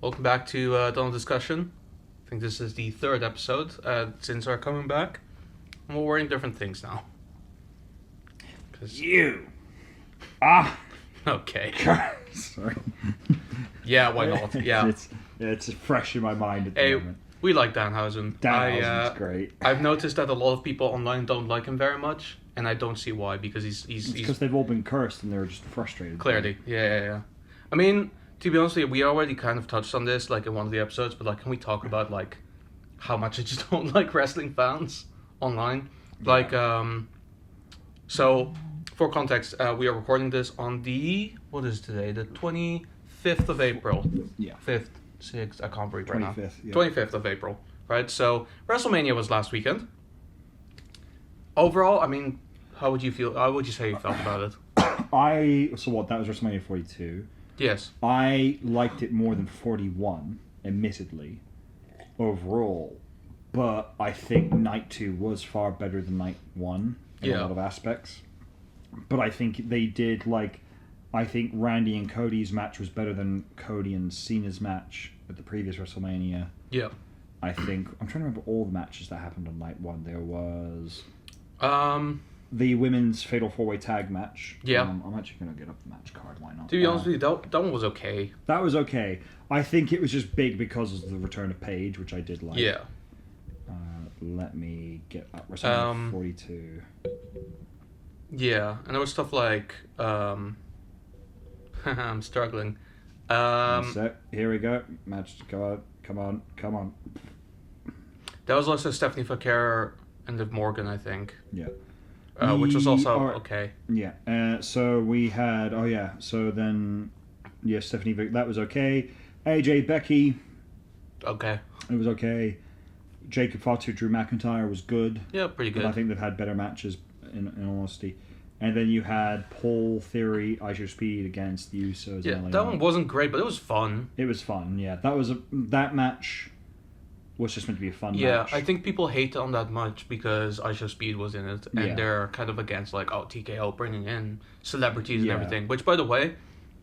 Welcome back to Donald Discussion. I think this is the third episode since our coming back. And we're wearing different things now. You! Okay. Sorry. Yeah, why not? Yeah. It's fresh in my mind at the Hey, moment. we like Danhausen. Danhausen's great. I've noticed that a lot of people online don't like him very much, and I don't see why, because he's Because they've all been cursed and they're just frustrated. clearly. Yeah. I mean, to be honest with you, we already kind of touched on this, like, in one of the episodes, but, like, can we talk about, like, how much I just don't like wrestling fans online? Yeah. Like, so, for context, we are recording this on what is today? The 25th of April. Yeah. 5th, 6th, I can't read right now. 25th, yeah. 25th of April, right? So, WrestleMania was last weekend. Overall, I mean, how would you say you felt about it? That was WrestleMania 42. Yes. I liked it more than 41, admittedly, overall. But I think Night 2 was far better than Night 1 in a lot of aspects. But I think they did, I think Randy and Cody's match was better than Cody and Cena's match at the previous WrestleMania. Yeah. I'm trying to remember all the matches that happened on Night 1. There was the women's Fatal 4-Way Tag match. Yeah. I'm actually going to get up the match card, why not? To be honest with you, that one was okay. That was okay. I think it was just big because of the return of Paige, which I did like. Yeah. Let me get up WrestleMania 42. Yeah, and there was stuff like I'm struggling. So, here we go. Match, come on. There was also Stephanie Foucault and Liv Morgan, I think. Yeah. Which was also okay. Yeah. So we had. Stephanie Vick. That was okay. AJ Becky. Okay. It was okay. Jacob Fatu, Drew McIntyre was good. Yeah, pretty good. But I think they've had better matches, in all honesty. And then you had Paul Theory, Isher Speed against the Usos. Yeah, that one wasn't great, but it was fun. It was fun. Yeah, that match was just meant to be a fun match. Yeah, I think people hate on that much because Isha Speed was in it, and Yeah. they're kind of against TKO bringing in celebrities and everything, which, by the way,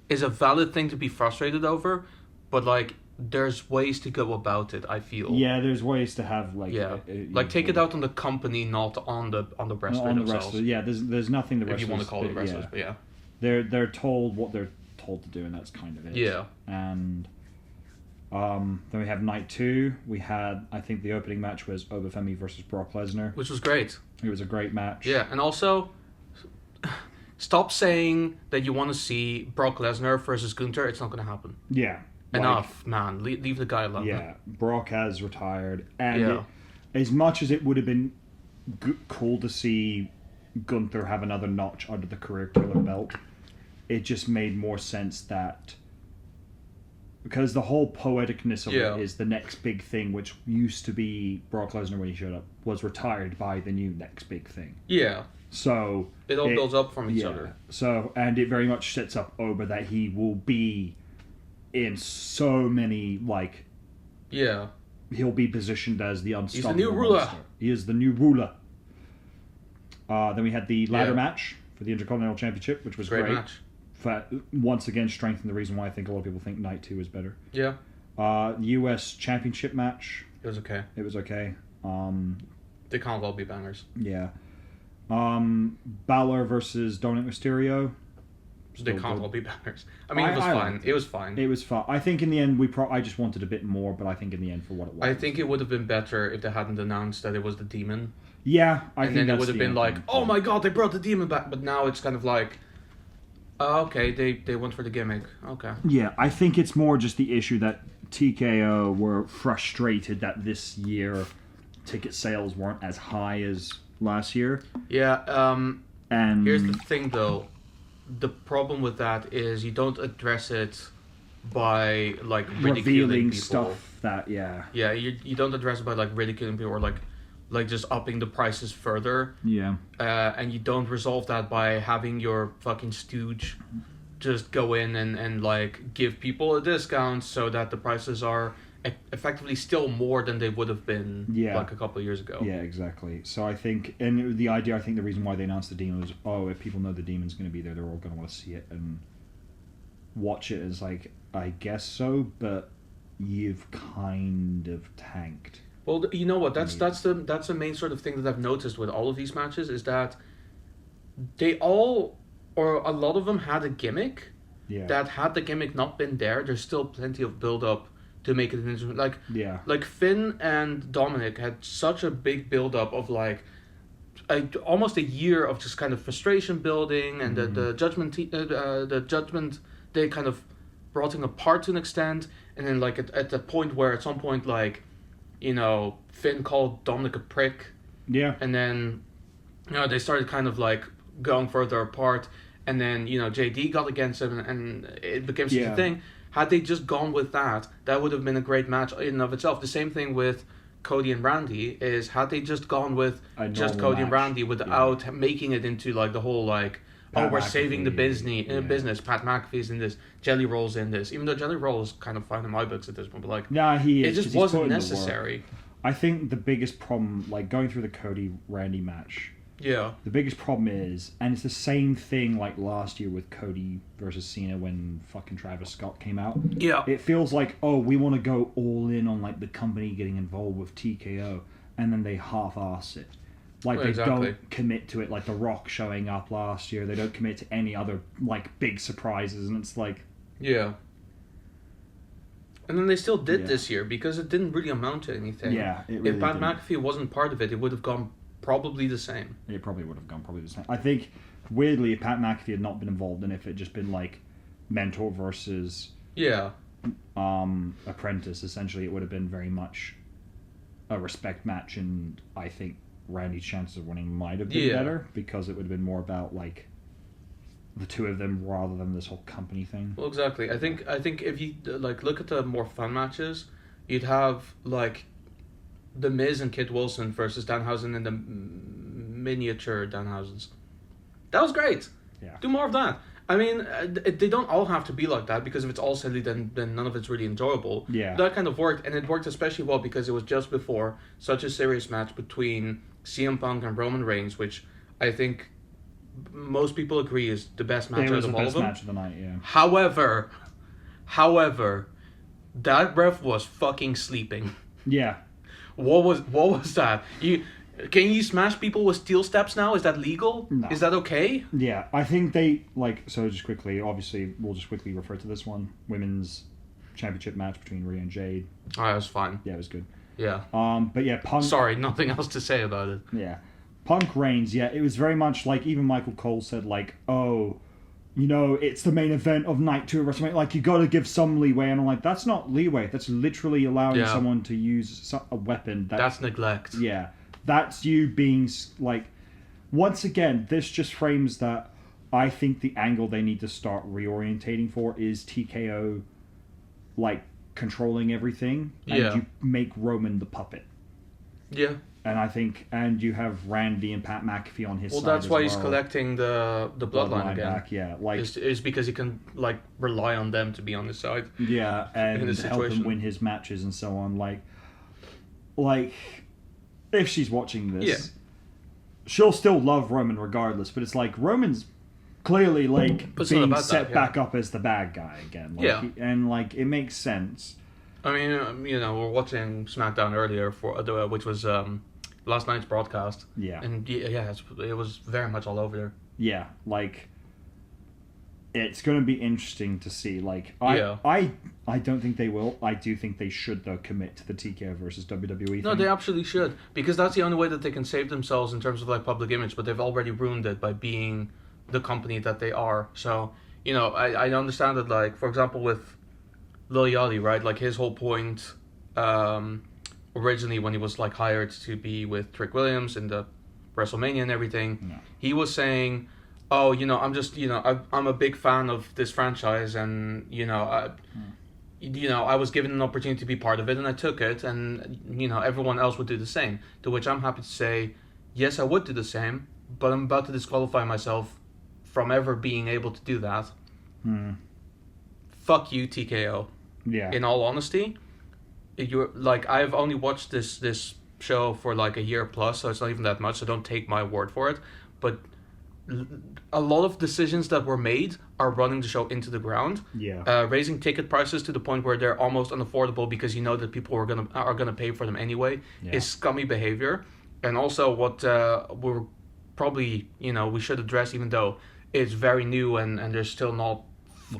is a valid thing to be frustrated over, but there's ways to go about it, I feel. Yeah, there's ways to have take it out on the company, not on the wrestler themselves. Yeah, there's nothing the wrestlers. If you want to call it wrestlers, but yeah. They're told what they're told to do, and that's kind of it. Yeah. And then we have Night 2. We had, I think the opening match was Obafemi versus Brock Lesnar, Which was great. It was a great match. Yeah, and also, stop saying that you want to see Brock Lesnar versus Gunther. It's not going to happen. Yeah. Enough, man. Leave the guy alone. Yeah, Brock has retired, and Yeah. as much as it would have been cool to see Gunther have another notch under the career killer belt, it just made more sense that because the whole poeticness of it is the next big thing, which used to be Brock Lesnar when he showed up, was retired by the new next big thing. Yeah. So it all builds up from each other. So, and it very much sets up Oba that he will be in so many, he'll be positioned as the unstoppable He's the new ruler. monster. He is the new ruler. Then we had the ladder match for the Intercontinental Championship, which was great. Match. Once again, strengthened the reason why I think a lot of people think Night 2 is better. Yeah. US Championship match. It was okay. It was okay. They can't all be bangers. Yeah. Balor versus Dominic Mysterio. They can't all be bangers. I mean, it was fine. It was fine. It was fun. I think in the end, I just wanted a bit more, but I think in the end, for what it was. I think it would have been better if they hadn't announced that it was the demon. Yeah, I think then it that's would have been like, oh my god, they brought the demon back. But now it's kind of like, okay, they went for the gimmick. Okay. Yeah, I think it's more just the issue that TKO were frustrated that this year ticket sales weren't as high as last year. Yeah, and here's the thing, though. The problem with that is you don't address it by ridiculing revealing people. stuff that you don't address it by ridiculing people or just upping the prices further. Yeah. And you don't resolve that by having your fucking stooge just go in and give people a discount so that the prices are effectively still more than they would have been a couple of years ago. Yeah, exactly. So I think, and the idea, I think the reason why they announced the demon was, if people know the demon's going to be there, they're all going to want to see it and watch it. As I guess so, but you've kind of tanked. Well, you know what? That's the main sort of thing that I've noticed with all of these matches is that they all, or a lot of them, had a gimmick. Yeah. That had the gimmick not been there, there's still plenty of build up to make it an interesting. Like Finn and Dominic had such a big build up of like almost a year of just kind of frustration building, and the judgment they kind of rotting apart to an extent, and then like at the point where at some point like, you know, Finn called Dominic a prick. Yeah. And then, you know, they started kind of like going further apart, and then, you know, JD got against him, and it became such a thing. Had they just gone with that, that would have been a great match in and of itself. The same thing with Cody and Randy is, had they just gone with just Cody and Randy without making it into like the whole like, Pat we're McAfee, saving the business. Pat McAfee's in this. Jelly Roll's in this. Even though Jelly Roll is kind of fine in my books at this point, but like, he is. It just wasn't necessary. I think the biggest problem, like going through the Cody Randy match. Yeah. The biggest problem is, and it's the same thing like last year with Cody versus Cena when fucking Travis Scott came out. Yeah. It feels like, oh, we want to go all in on like the company getting involved with TKO, and then they half-ass it. Like they don't commit to it, like The Rock showing up last year. They don't commit to any other like big surprises, and it's like, yeah. And then they still did this year because it didn't really amount to anything. Yeah, it really if Pat McAfee wasn't part of it, it would have gone probably the same. It probably would have gone probably the same. I think weirdly, if Pat McAfee had not been involved, and if it just been like mentor versus apprentice, essentially, it would have been very much a respect match, and I think Randy's chances of winning might have been better because it would have been more about like the two of them rather than this whole company thing. Well, exactly. I think if you like look at the more fun matches, you'd have like The Miz and Kid Wilson versus Danhausen and the miniature Danhausens. That was great. Yeah. Do more of that. I mean, they don't all have to be like that, because if it's all silly, then none of it's really enjoyable. Yeah. That kind of worked, and it worked especially well because it was just before such a serious match between CM Punk and Roman Reigns, which I think most people agree is the best match out of all of them. Match of the night, yeah. However, that ref was fucking sleeping. Yeah. What was that? Can you smash people with steel steps now? Is that legal? No. Is that okay? Yeah, I think they so just quickly. Obviously, we'll just quickly refer to this one: women's championship match between Rhea and Jade. Oh, that was fine. Yeah, it was good. Yeah. But yeah, Punk. Sorry, nothing else to say about it. Yeah, Punk Reigns. Yeah, it was very much like even Michael Cole said, like, oh, you know, it's the main event of night 2 of WrestleMania. Like, you got to give some leeway, and I'm like, that's not leeway. That's literally allowing someone to use a weapon. That's neglect. Yeah, that's you being like. Once again, this just frames that. I think the angle they need to start reorientating for is TKO, like, controlling everything, and you make Roman the puppet. Yeah. And I think, and you have Randy and Pat McAfee on his side. Well, that's why he's collecting the bloodline again. Back, yeah, like is because he can like rely on them to be on his side. Yeah, and help him win his matches and so on. Like if she's watching this, she'll still love Roman regardless. But it's like Roman's clearly like being set back up as the bad guy again. Like, and like it makes sense. I mean, you know, we're watching SmackDown earlier which was last night's broadcast. Yeah. And it was very much all over there. Yeah, like it's going to be interesting to see. Like I don't think they will. I do think they should though commit to the TKO versus WWE thing. No, they absolutely should, because that's the only way that they can save themselves in terms of like public image. But they've already ruined it by being the company that they are. So you know, I understand that, like, for example, with Lil Yachty, right? Like his whole point originally when he was like hired to be with Trick Williams in the WrestleMania and everything, he was saying, oh, you know, I'm just, you know, I'm a big fan of this franchise, and you know, I was given an opportunity to be part of it, and I took it, and you know, everyone else would do the same. To which I'm happy to say, yes, I would do the same, but I'm about to disqualify myself from ever being able to do that. Fuck you, TKO. Yeah. In all honesty, you're like, I've only watched this show for like a year plus, so it's not even that much. So don't take my word for it. But a lot of decisions that were made are running the show into the ground. Yeah. Raising ticket prices to the point where they're almost unaffordable because you know that people are gonna pay for them anyway is scummy behavior. And also what we're probably we should address, even though it's very new and there's still not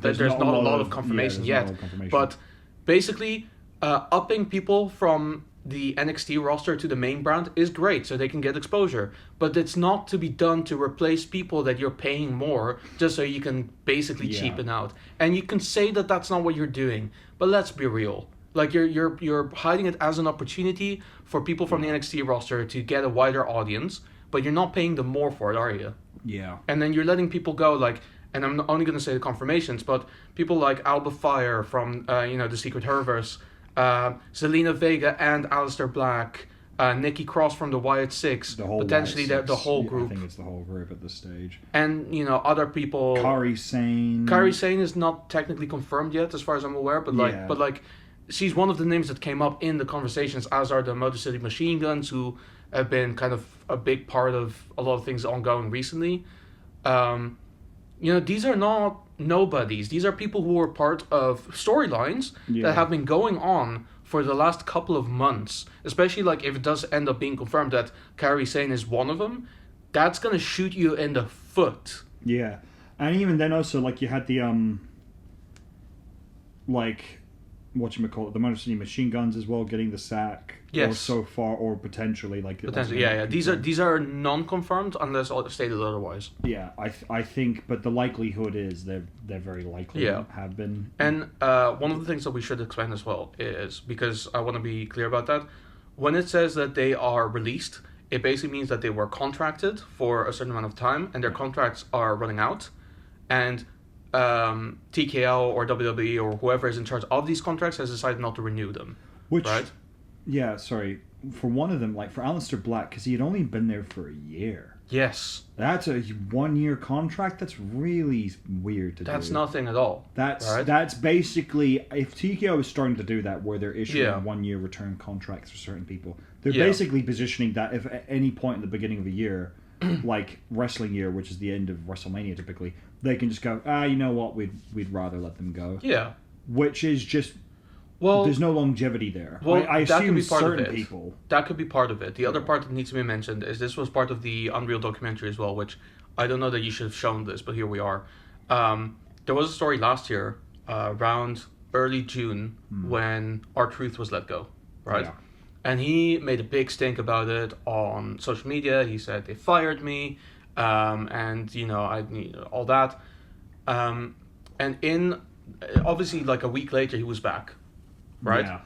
there's not a lot of confirmation yet. But basically, upping people from the NXT roster to the main brand is great, so they can get exposure. But it's not to be done to replace people that you're paying more just so you can basically cheapen out. And you can say that that's not what you're doing, but let's be real. Like you're hiding it as an opportunity for people from the NXT roster to get a wider audience, but you're not paying them more for it, are you? Yeah. And then you're letting people go like. And I'm only going to say the confirmations, but people like Alba Fire from the Secret Herverse, Zelina Vega and Aleister Black, Nikki Cross from the Wyatt Six, potentially the whole group. I think it's the whole group at this stage. And other people. Kairi Sane. Kairi Sane is not technically confirmed yet, as far as I'm aware, but she's one of the names that came up in the conversations, as are the Motor City Machine Guns, who have been kind of a big part of a lot of things ongoing recently. These are not nobodies. These are people who are part of storylines that have been going on for the last couple of months. Especially like if it does end up being confirmed that Kairi Sane is one of them, that's gonna shoot you in the foot. Yeah, and even then also like you had the the Motor City Machine Guns as well getting the sack. Yes. Or so far, or potentially potentially. Yeah. These are non-confirmed unless stated otherwise. Yeah, I think, but the likelihood is they're very likely have been. And one of the things that we should explain as well is, because I want to be clear about that, when it says that they are released, it basically means that they were contracted for a certain amount of time and their contracts are running out, and TKO or WWE or whoever is in charge of these contracts has decided not to renew them. Right? Yeah, sorry. For one of them, like for Aleister Black, because he had only been there for a year. Yes. That's a 1-year contract. That's really weird to do. That's nothing at all. That's basically, if TKO is starting to do that, where they're issuing 1-year return contracts for certain people, they're basically positioning that if at any point in the beginning of a year, like wrestling year, which is the end of WrestleMania typically, they can just go, you know what, we'd rather let them go. Yeah. Which is just... Well, there's no longevity there. Well, I that could assume be part certain of it. people. That could be part of it. The other part that needs to be mentioned is this was part of the Unreal documentary as well, which I don't know that you should have shown this, but here we are. There was a story last year, around early June, when R-Truth was let go, right? Yeah. And he made a big stink about it on social media. He said, they fired me, and, I need all that. And obviously, like a week later, he was back. Right? Yeah.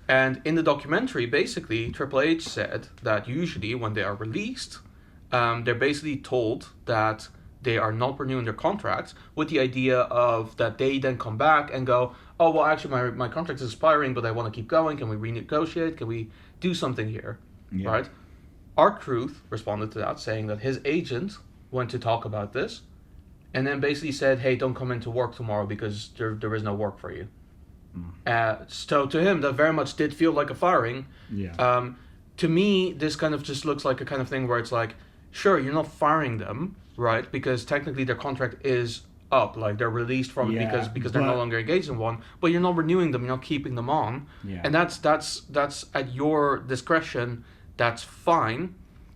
And in the documentary, basically, Triple H said that usually when they are released, they're basically told that they are not renewing their contracts, with the idea of that they then come back and go, oh, well, actually, my contract is expiring, but I want to keep going. Can we renegotiate? Can we do something here? Yeah. Right? R-Truth responded to that, saying that his agent went to talk about this and then basically said, hey, don't come into work tomorrow because there is no work for you. So to him, that very much did feel like a firing. Yeah. To me, this kind of just looks like a kind of thing where it's like, sure, you're not firing them, right? Because technically their contract is up, like they're released from it because they're no longer engaged in one. But you're not renewing them, you're not keeping them on, and that's at your discretion. That's fine.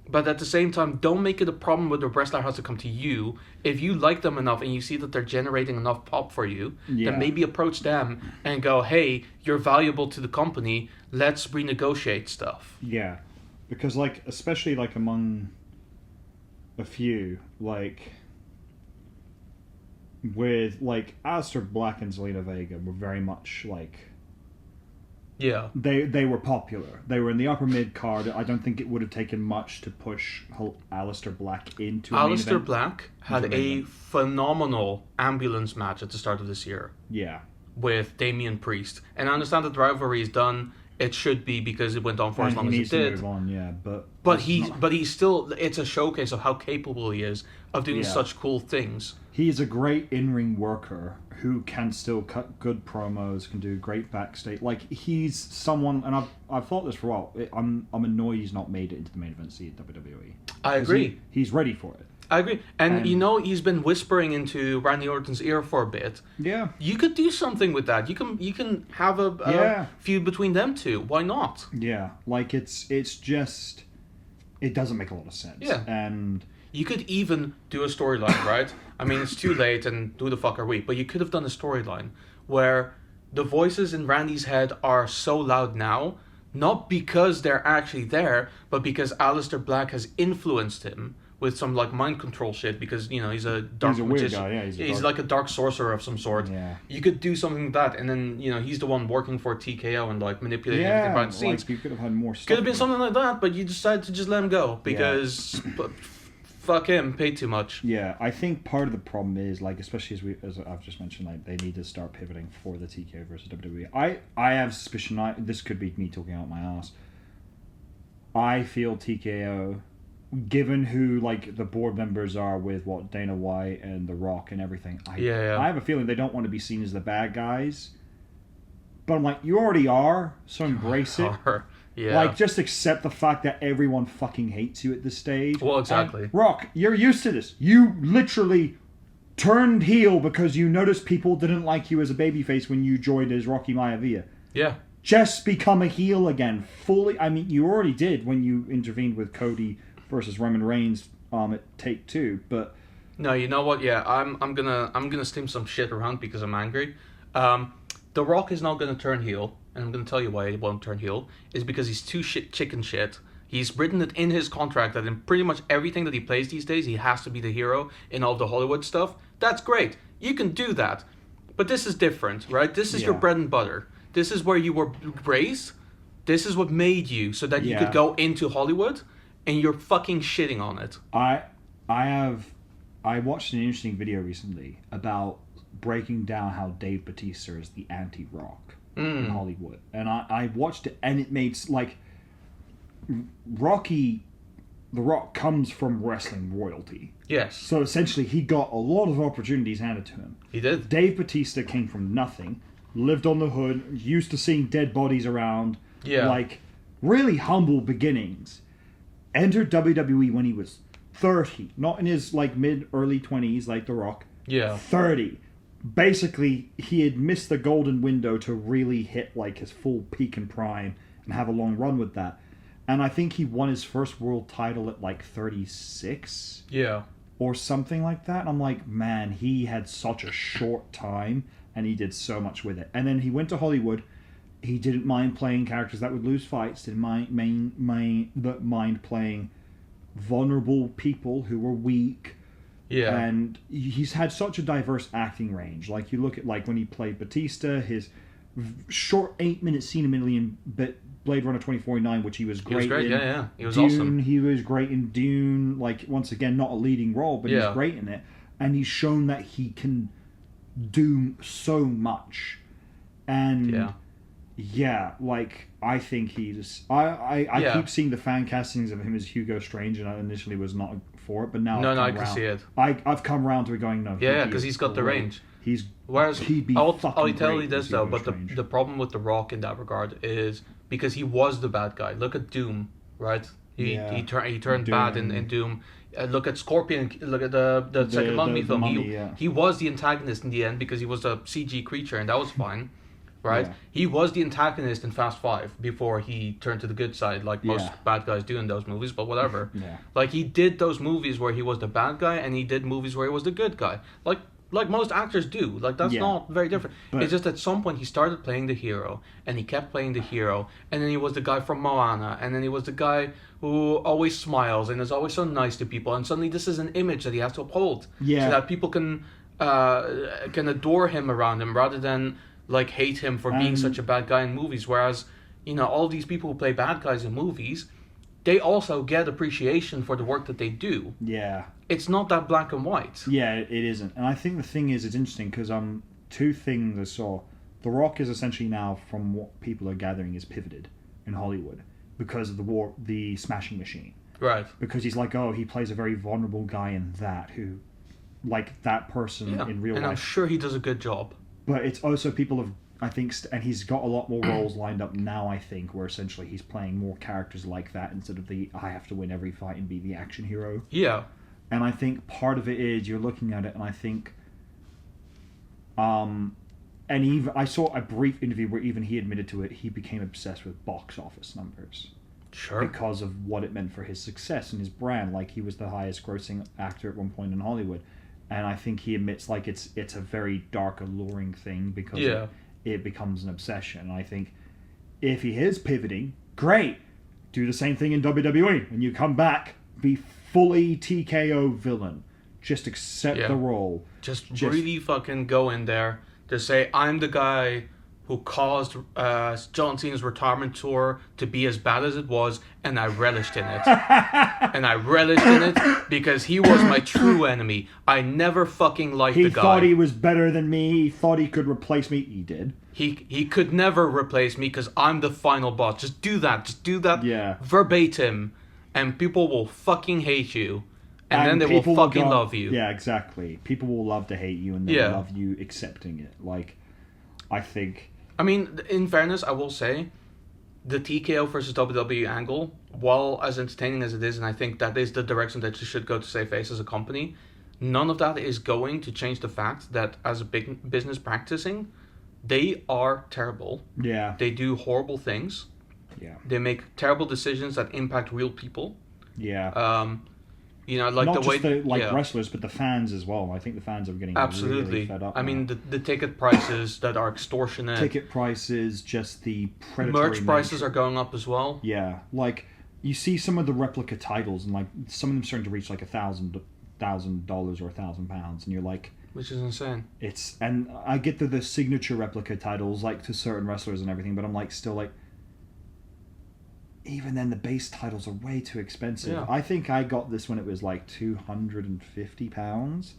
But at the same time, don't make it a problem where the wrestler has to come to you. If you like them enough and you see that they're generating enough pop for you, then maybe approach them and go, hey, you're valuable to the company. Let's renegotiate stuff. Yeah. Because, like, especially, like, among a few, like, with, like, Aleister Black and Zelina Vega were very much, like... Yeah. They were popular. They were in the upper mid card. I don't think it would have taken much to push Aleister Black into a main event. Aleister Black had a phenomenal ambulance match at the start of this year. Yeah. With Damian Priest. And I understand that the rivalry is done. It should be because it went on for as long as it did. He needs to move on, yeah. But he's still... It's a showcase of how capable he is of doing such cool things. He's a great in-ring worker who can still cut good promos, can do great backstage. Like, he's someone, and I've thought this for a while. I'm annoyed he's not made it into the main event scene at WWE. I agree. He's ready for it. I agree. And he's been whispering into Randy Orton's ear for a bit. Yeah. You could do something with that. You can have a feud between them two. Why not? Yeah. Like, it's just... It doesn't make a lot of sense. Yeah. And... You could even do a storyline, right? I mean, it's too late, and who the fuck are we? But you could have done a storyline where the voices in Randy's head are so loud now, not because they're actually there, but because Aleister Black has influenced him with some like mind control shit. Because he's a dark weird guy. Yeah, he's like a dark sorcerer of some sort. Yeah. You could do something like that, and then he's the one working for TKO and like manipulating everything behind the scenes. Like you could have had more stuff. Could have been something like that, but you decided to just let him go because. Fuck him, paid too much. Yeah, I think part of the problem is, like, especially as I've just mentioned, like, they need to start pivoting for the TKO versus WWE. I have suspicion, this could be me talking out my ass. I feel TKO, given who, like, the board members are with, Dana White and The Rock and everything, I have a feeling they don't want to be seen as the bad guys. But I'm like, you already are, so embrace it. Yeah. Like, just accept the fact that everyone fucking hates you at this stage. Well, exactly. And Rock, you're used to this. You literally turned heel because you noticed people didn't like you as a babyface when you joined as Rocky Maivia. Yeah. Just become a heel again. Fully. I mean, you already did when you intervened with Cody versus Roman Reigns at Take 2, but... No, you know what? Yeah, I'm gonna steam some shit around because I'm angry. The Rock is not gonna turn heel. And I'm going to tell you why he won't turn heel, is because he's too chicken shit. He's written it in his contract that in pretty much everything that he plays these days, he has to be the hero in all the Hollywood stuff. That's great. You can do that. But this is different, right? This is your bread and butter. This is where you were raised. This is what made you so that you could go into Hollywood, and you're fucking shitting on it. I watched an interesting video recently about breaking down how Dave Bautista is the anti-Rock. In Hollywood, and I watched it, and it made like The Rock comes from wrestling royalty. Yes. So essentially, he got a lot of opportunities handed to him. He did. Dave Bautista came from nothing, lived on the hood, used to seeing dead bodies around. Yeah. Like really humble beginnings. Entered WWE when he was 30, not in his like early 20s like The Rock. Yeah. 30. Basically, he had missed the golden window to really hit like his full peak and prime and have a long run with that. And I think he won his first world title at like 36. Yeah. Or something like that. And I'm like, man, he had such a short time and he did so much with it. And then he went to Hollywood. He didn't mind playing characters that would lose fights. Didn't mind playing vulnerable people who were weak. Yeah. And he's had such a diverse acting range. Like, you look at, like, when he played Batista, his short 8-minute scene in Blade Runner 2049, which he was great, in. Yeah. He was Dune, awesome. He was great in Dune. Like, once again, not a leading role, but he's great in it. And he's shown that he can do so much. And, like, I think he's... I keep seeing the fan castings of him as Hugo Strange, and I initially was not for it, but now I can see it. I've come around to it going, no. Yeah, because he's got the range. I'll tell you this though, but the problem with The Rock in that regard is because he was the bad guy. Look at Doom, right? He turned bad in Doom. Look at Scorpion. Look at the second Mummy film. He was the antagonist in the end because he was a CG creature, and that was fine. Right? Yeah. He was the antagonist in Fast 5 before he turned to the good side, like most bad guys do in those movies, but whatever. Yeah. Like, he did those movies where he was the bad guy, and he did movies where he was the good guy. Like most actors do. Like, that's not very different. But it's just at some point he started playing the hero, and he kept playing the hero, and then he was the guy from Moana, and then he was the guy who always smiles and is always so nice to people, and suddenly this is an image that he has to uphold. Yeah. So that people can adore him around him rather than... like hate him for being such a bad guy in movies, whereas all these people who play bad guys in movies, they also get appreciation for the work that they do. Yeah, it's not that black and white. Yeah, it isn't. And I think the thing is, it's interesting because two things I saw. The Rock is essentially now, from what people are gathering, is pivoted in Hollywood because of the Smashing Machine. Right. Because he's like, he plays a very vulnerable guy in that who, like that person in real life. And I'm sure he does a good job. But it's also people have, I think, and he's got a lot more roles lined up now, I think, where essentially he's playing more characters like that instead of I have to win every fight and be the action hero. Yeah. And I think part of it is you're looking at it, and I think, and even I saw a brief interview where even he admitted to it. He became obsessed with box office numbers. Sure. Because of what it meant for his success and his brand. Like, he was the highest grossing actor at one point in Hollywood. And I think he admits, like, it's a very dark, alluring thing because it becomes an obsession. And I think if he is pivoting, great. Do the same thing in WWE. When you come back, be fully TKO villain. Just accept the role. Just really fucking go in there. Just say, I'm the guy who caused John Cena's retirement tour to be as bad as it was, and I relished in it. And I relished in it because he was my true enemy. I never fucking liked the guy. He thought he was better than me. He thought he could replace me. He did. He could never replace me because I'm the final boss. Just do that. Just do that verbatim, and people will fucking hate you. And then they will fucking love you. Yeah, exactly. People will love to hate you, and they will love you accepting it. Like, I think... I mean, in fairness, I will say, the TKO versus WWE angle, while as entertaining as it is, and I think that is the direction that you should go to save face as a company, none of that is going to change the fact that as a big business practicing, they are terrible. Yeah. They do horrible things. Yeah. They make terrible decisions that impact real people. Yeah. You know, like not the way just the wrestlers, but the fans as well. I think the fans are getting really fed up. I mean, the ticket prices that are extortionate. Ticket prices, just the predatory merch prices are going up as well. Yeah, like you see some of the replica titles, and like some of them starting to reach like $1,000 or £1,000, and you're like, which is insane. And I get the signature replica titles like to certain wrestlers and everything, but I'm like still like. Even then, the base titles are way too expensive. Yeah. I think I got this when it was like £250,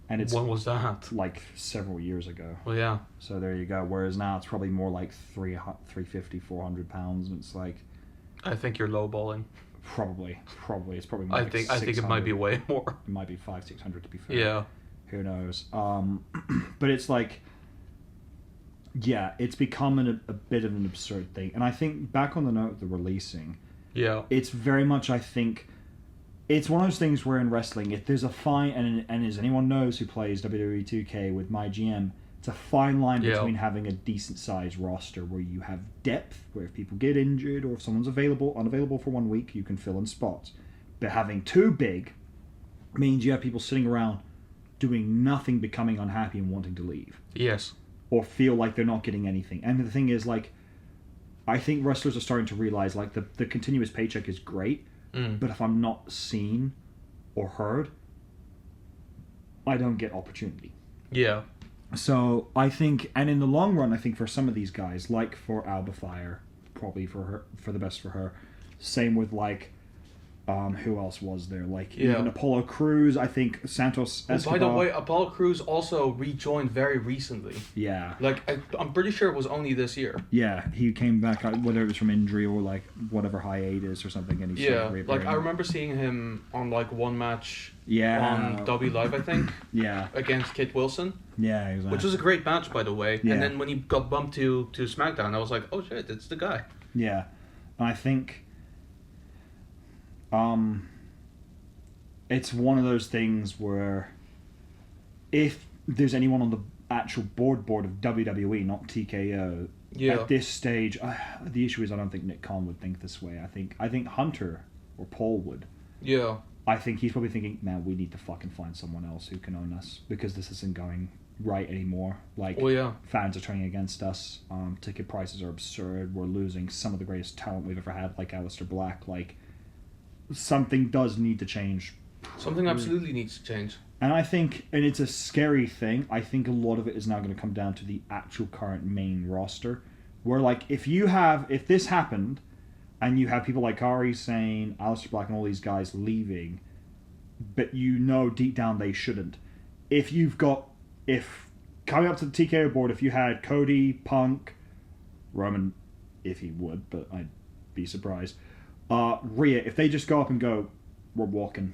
and it's when was that? Like several years ago. Well, yeah. So there you go. Whereas now it's probably more like £350, £400, and it's like. I think you're lowballing. Probably, it's probably. More I think it might be way more. It might be $500-600 to be fair. Yeah. Who knows? But it's like. Yeah, it's become a bit of an absurd thing. And I think, back on the note of the releasing, it's very much, I think, it's one of those things where in wrestling, if there's a fine, and as anyone knows who plays WWE 2K with my GM, it's a fine line between having a decent-sized roster where you have depth, where if people get injured or if someone's unavailable for 1 week, you can fill in spots. But having too big means you have people sitting around doing nothing, becoming unhappy and wanting to leave. Yes. Or feel like they're not getting anything. And the thing is, like, I think wrestlers are starting to realize, like, the continuous paycheck is great, but if I'm not seen or heard, I don't get opportunity. Yeah. So I think, and in the long run, I think for some of these guys, like for Alba Fire, probably for the best for her. Same with, like, who else was there? Like, even Apollo Crews, I think Santos Escobar. By the way, Apollo Crews also rejoined very recently. Yeah. Like, I'm pretty sure it was only this year. Yeah, he came back, whether it was from injury or, like, whatever hiatus or something. And he like, I remember seeing him on, like, one match on W Live, I think. Against Kit Wilson. Yeah, exactly. Which was a great match, by the way. Yeah. And then when he got bumped to SmackDown, I was like, oh shit, it's the guy. Yeah. And I think... it's one of those things where if there's anyone on the actual board of WWE, not TKO, at this stage, the issue is I don't think Nick Khan would think this way. I think Hunter or Paul would. Yeah. I think he's probably thinking, man, we need to fucking find someone else who can own us because this isn't going right anymore. Like, fans are turning against us. Ticket prices are absurd. We're losing some of the greatest talent we've ever had, like Aleister Black. Like, something does need to change. Something absolutely needs to change. And I think, and it's a scary thing, I think a lot of it is now going to come down to the actual current main roster. Where, like, if this happened, and you have people like Ari Sane, Aleister Black, and all these guys leaving, but you know deep down they shouldn't. If coming up to the TKO board, if you had Cody, Punk, Roman, if he would, but I'd be surprised, Rhea, if they just go up and go, we're walking.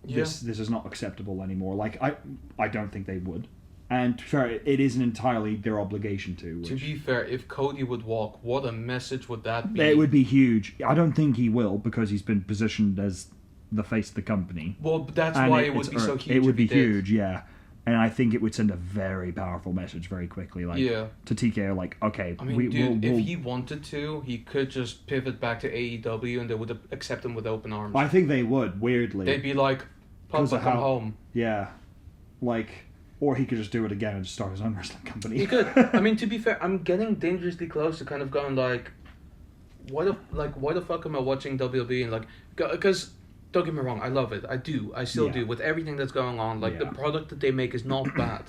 This is not acceptable anymore. Like, I don't think they would. And to be fair, it isn't entirely their obligation to. To be fair, if Cody would walk, what a message would that be? It would be huge. I don't think he will because he's been positioned as the face of the company. Well, that's why it would be so huge. It would be huge, yeah. And I think it would send a very powerful message very quickly, like to TKO, like, okay, I mean, dude, if he wanted to, he could just pivot back to AEW, and they would accept him with open arms. I think they would. Weirdly, they'd be like, "Papa, come home." Yeah, like, or he could just do it again and just start his own wrestling company. He could. I mean, to be fair, I'm getting dangerously close to kind of going like, why the fuck am I watching WWE? And like, because. Don't get me wrong, I love it. I do. I still do. With everything that's going on, like the product that they make is not bad,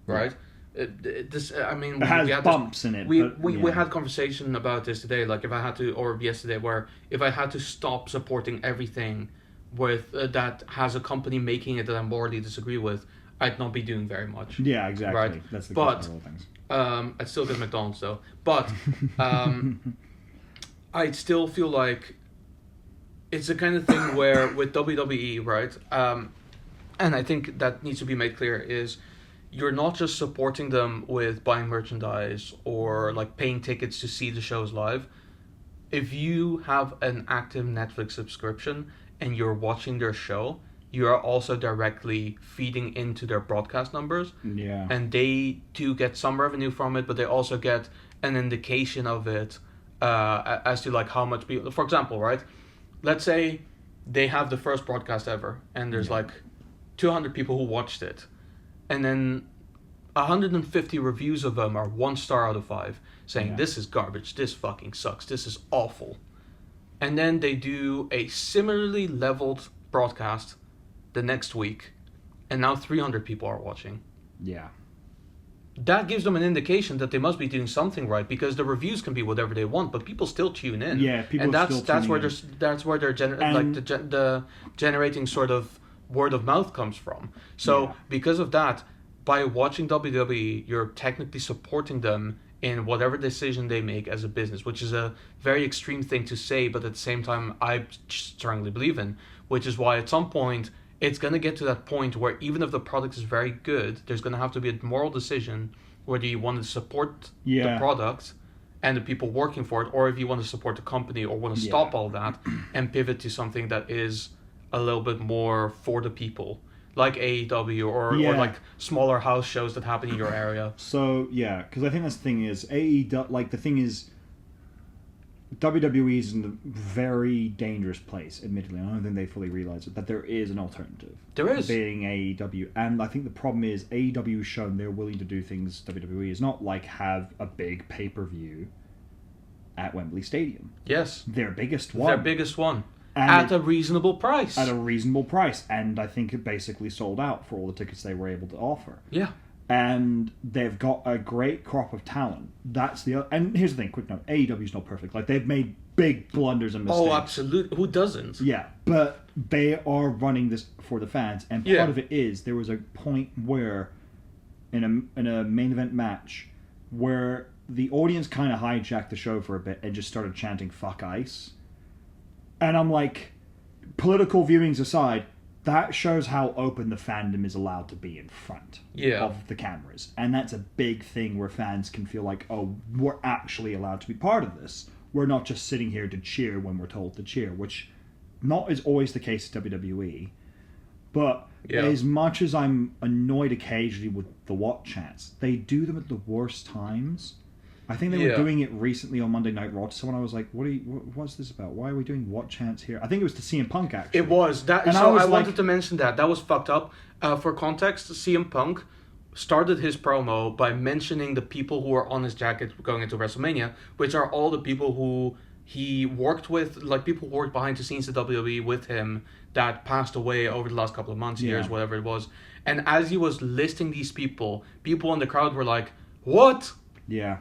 right? It It bumps in it. We had conversation about this today. Like if I had to, or yesterday, where if I had to stop supporting everything with that has a company making it that I morally disagree with, I'd not be doing very much. Yeah, exactly. Right? That's the case with all things. I'd still get McDonald's though. But I'd still feel like. It's the kind of thing where with WWE, right, and I think that needs to be made clear, is you're not just supporting them with buying merchandise or like paying tickets to see the shows live. If you have an active Netflix subscription and you're watching their show, you are also directly feeding into their broadcast numbers. Yeah. And they do get some revenue from it, but they also get an indication of it as to like how much people, for example, right? Let's say they have the first broadcast ever, and there's like 200 people who watched it, and then 150 reviews of them are 1 star out of 5, saying this is garbage, this fucking sucks, this is awful. And then they do a similarly leveled broadcast the next week, and now 300 people are watching. Yeah. That gives them an indication that they must be doing something right, because the reviews can be whatever they want, but people still tune in. Yeah, people and still that's tuning where in. That's where they're the generating sort of word of mouth comes from. So because of that, by watching WWE, you're technically supporting them in whatever decision they make as a business, which is a very extreme thing to say, but at the same time I strongly believe in, which is why at some point it's going to get to that point where even if the product is very good, there's going to have to be a moral decision whether you want to support the product and the people working for it, or if you want to support the company or want to stop all that and pivot to something that is a little bit more for the people, like AEW or like smaller house shows that happen in your area. So, yeah, because I think that's the thing is, AEW, like the thing is, WWE is in a very dangerous place, admittedly. I don't think they fully realize it, that there is an alternative. There is. Being AEW. And I think the problem is AEW has shown they're willing to do things WWE is not like have a big pay-per-view at Wembley Stadium. Yes. Their biggest one. Their biggest one. And at a reasonable price. At a reasonable price. And I think it basically sold out for all the tickets they were able to offer. Yeah. And they've got a great crop of talent. That's the and here's the thing, quick note, AEW's not perfect. Like, they've made big blunders and mistakes. Oh, absolutely. Who doesn't? Yeah, but they are running this for the fans. And part of it is, there was a point where, in a main event match, where the audience kind of hijacked the show for a bit and just started chanting, "Fuck ICE." And I'm like, political viewings aside, that shows how open the fandom is allowed to be in front of the cameras. And that's a big thing where fans can feel like, oh, we're actually allowed to be part of this. We're not just sitting here to cheer when we're told to cheer, which not is always the case at WWE. But as much as I'm annoyed occasionally with the what chants, they do them at the worst times. I think they were doing it recently on Monday Night Raw to someone. I was like, what's this about? Why are we doing what chants here? I think it was to CM Punk, actually. It was. And so I wanted to mention that. That was fucked up. For context, CM Punk started his promo by mentioning the people who were on his jacket going into WrestleMania, which are all the people who he worked with, like people who worked behind the scenes at WWE with him that passed away over the last couple of months, years, whatever it was. And as he was listing these people in the crowd were like, what? Yeah.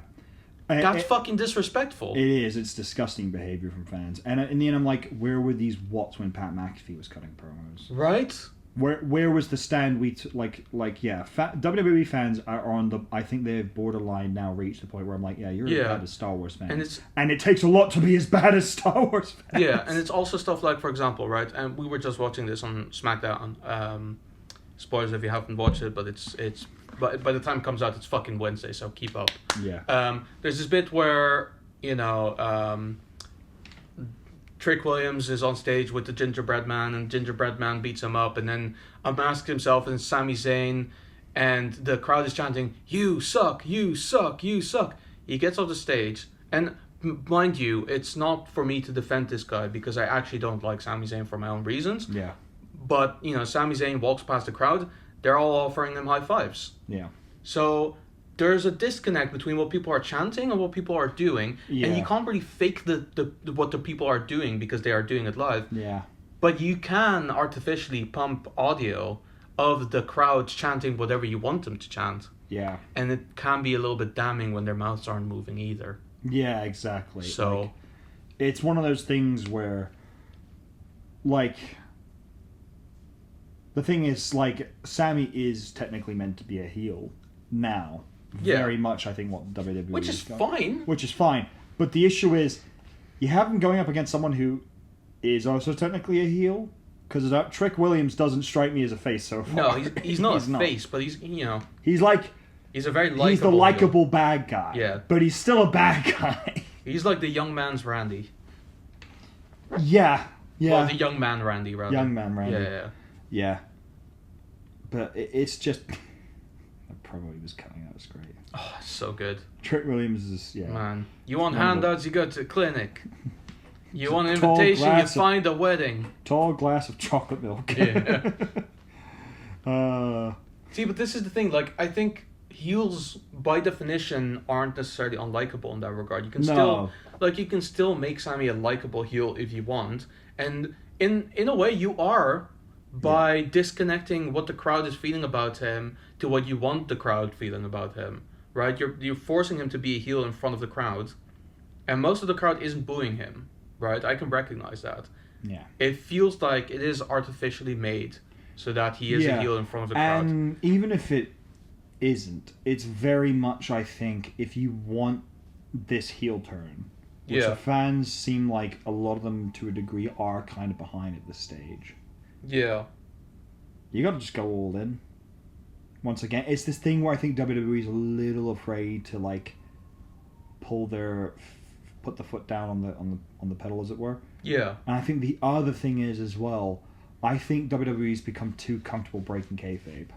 That's fucking disrespectful. It is. It's disgusting behavior from fans. And in the end, I'm like, where were these whats when Pat McAfee was cutting promos? Right? Where was the stand WWE fans are on the... I think they've borderline now reached the point where I'm like, you're as bad as Star Wars fans. And it takes a lot to be as bad as Star Wars fans. Yeah, and it's also stuff like, for example, right, and we were just watching this on SmackDown. Spoilers if you haven't watched it, but it's but by the time it comes out, it's fucking Wednesday, so keep up. Yeah. There's this bit where, Trick Williams is on stage with the Gingerbread Man, and Gingerbread Man beats him up, and then unmasks himself and Sami Zayn, and the crowd is chanting, "You suck, you suck, you suck." He gets off the stage, and mind you, it's not for me to defend this guy, because I actually don't like Sami Zayn for my own reasons. Yeah. But, Sami Zayn walks past the crowd, they're all offering him high fives. Yeah. So there's a disconnect between what people are chanting and what people are doing, and you can't really fake the what the people are doing because they are doing it live. Yeah. But you can artificially pump audio of the crowd chanting whatever you want them to chant. Yeah. And it can be a little bit damning when their mouths aren't moving either. Yeah, exactly. So, like, it's one of those things where, like, the thing is, like, Sammy is technically meant to be a heel now. Yeah. Very much, I think, what WWE which is fine. Which is fine. But the issue is, you have him going up against someone who is also technically a heel. Because Trick Williams doesn't strike me as a face so far. No, he's not a face, but he's He's like... He's a very likable He's the likable bad guy. Yeah. But he's still a bad guy. He's like the young man's Randy. Yeah. Yeah. Well, the young man Randy, rather. Young man Randy. Yeah. Yeah. But it's just... That probably was coming out as great. Oh, so good. Trick Williams is... Yeah. Man. You want handouts, you go to a clinic. You It's want a an tall invitation, you glass of- find a wedding. Tall glass of chocolate milk. Yeah. uh, See, but this is the thing. Like, I think heels, by definition, aren't necessarily unlikable in that regard. You can still make Sammy a likable heel if you want, and in a way, you are by disconnecting what the crowd is feeling about him to what you want the crowd feeling about him. Right? You're forcing him to be a heel in front of the crowd, and most of the crowd isn't booing him. Right? I can recognize that. yeah. It feels like it is artificially made so that he is a heel in front of the crowd. And even if it isn't, it's very much, I think, if you want this heel turn, which the fans seem like a lot of them, to a degree, are kind of behind at this stage. Yeah. You got to just go all in. Once again, it's this thing where I think WWE is a little afraid to, like, put the foot down on the pedal, as it were. Yeah. And I think the other thing is, as well, I think WWE's become too comfortable breaking kayfabe.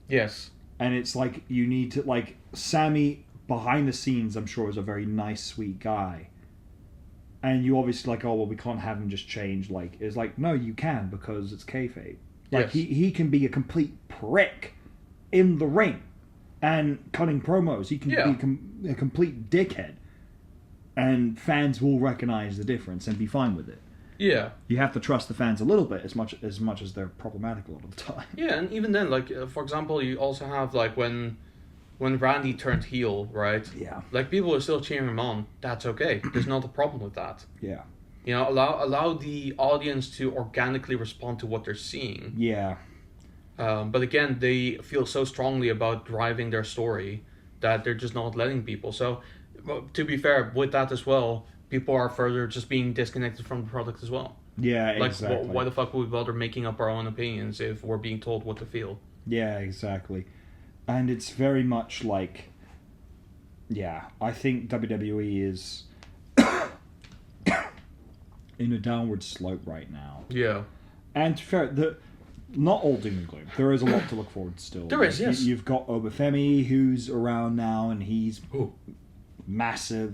Yes. And it's like, you need to, like, Sammy, behind the scenes, I'm sure, is a very nice, sweet guy. And you obviously, like, oh, well, we can't have him just change, like, it's like, no, you can, because it's kayfabe. Like, yes. he can be a complete prick in the ring and cutting promos. He can be a complete dickhead. And fans will recognize the difference and be fine with it. Yeah. You have to trust the fans a little bit, as much as they're problematic a lot of the time. Yeah, and even then, like, for example, you also have, like, when Randy turned heel, right? Yeah. Like, people are still cheering him on. That's okay. There's not a problem with that. Yeah. You know, allow the audience to organically respond to what they're seeing. Yeah. But again, they feel so strongly about driving their story that they're just not letting people. So, to be fair, with that as well, people are further just being disconnected from the product as well. Yeah, like, exactly. Why the fuck would we bother making up our own opinions if we're being told what to feel? Yeah, exactly. And it's very much like, yeah, I think WWE is in a downward slope right now. Yeah. And to be fair, not all doom and gloom. There is a lot to look forward to still. There is, yes. You've got Obafemi, who's around now, and he's Ooh. massive,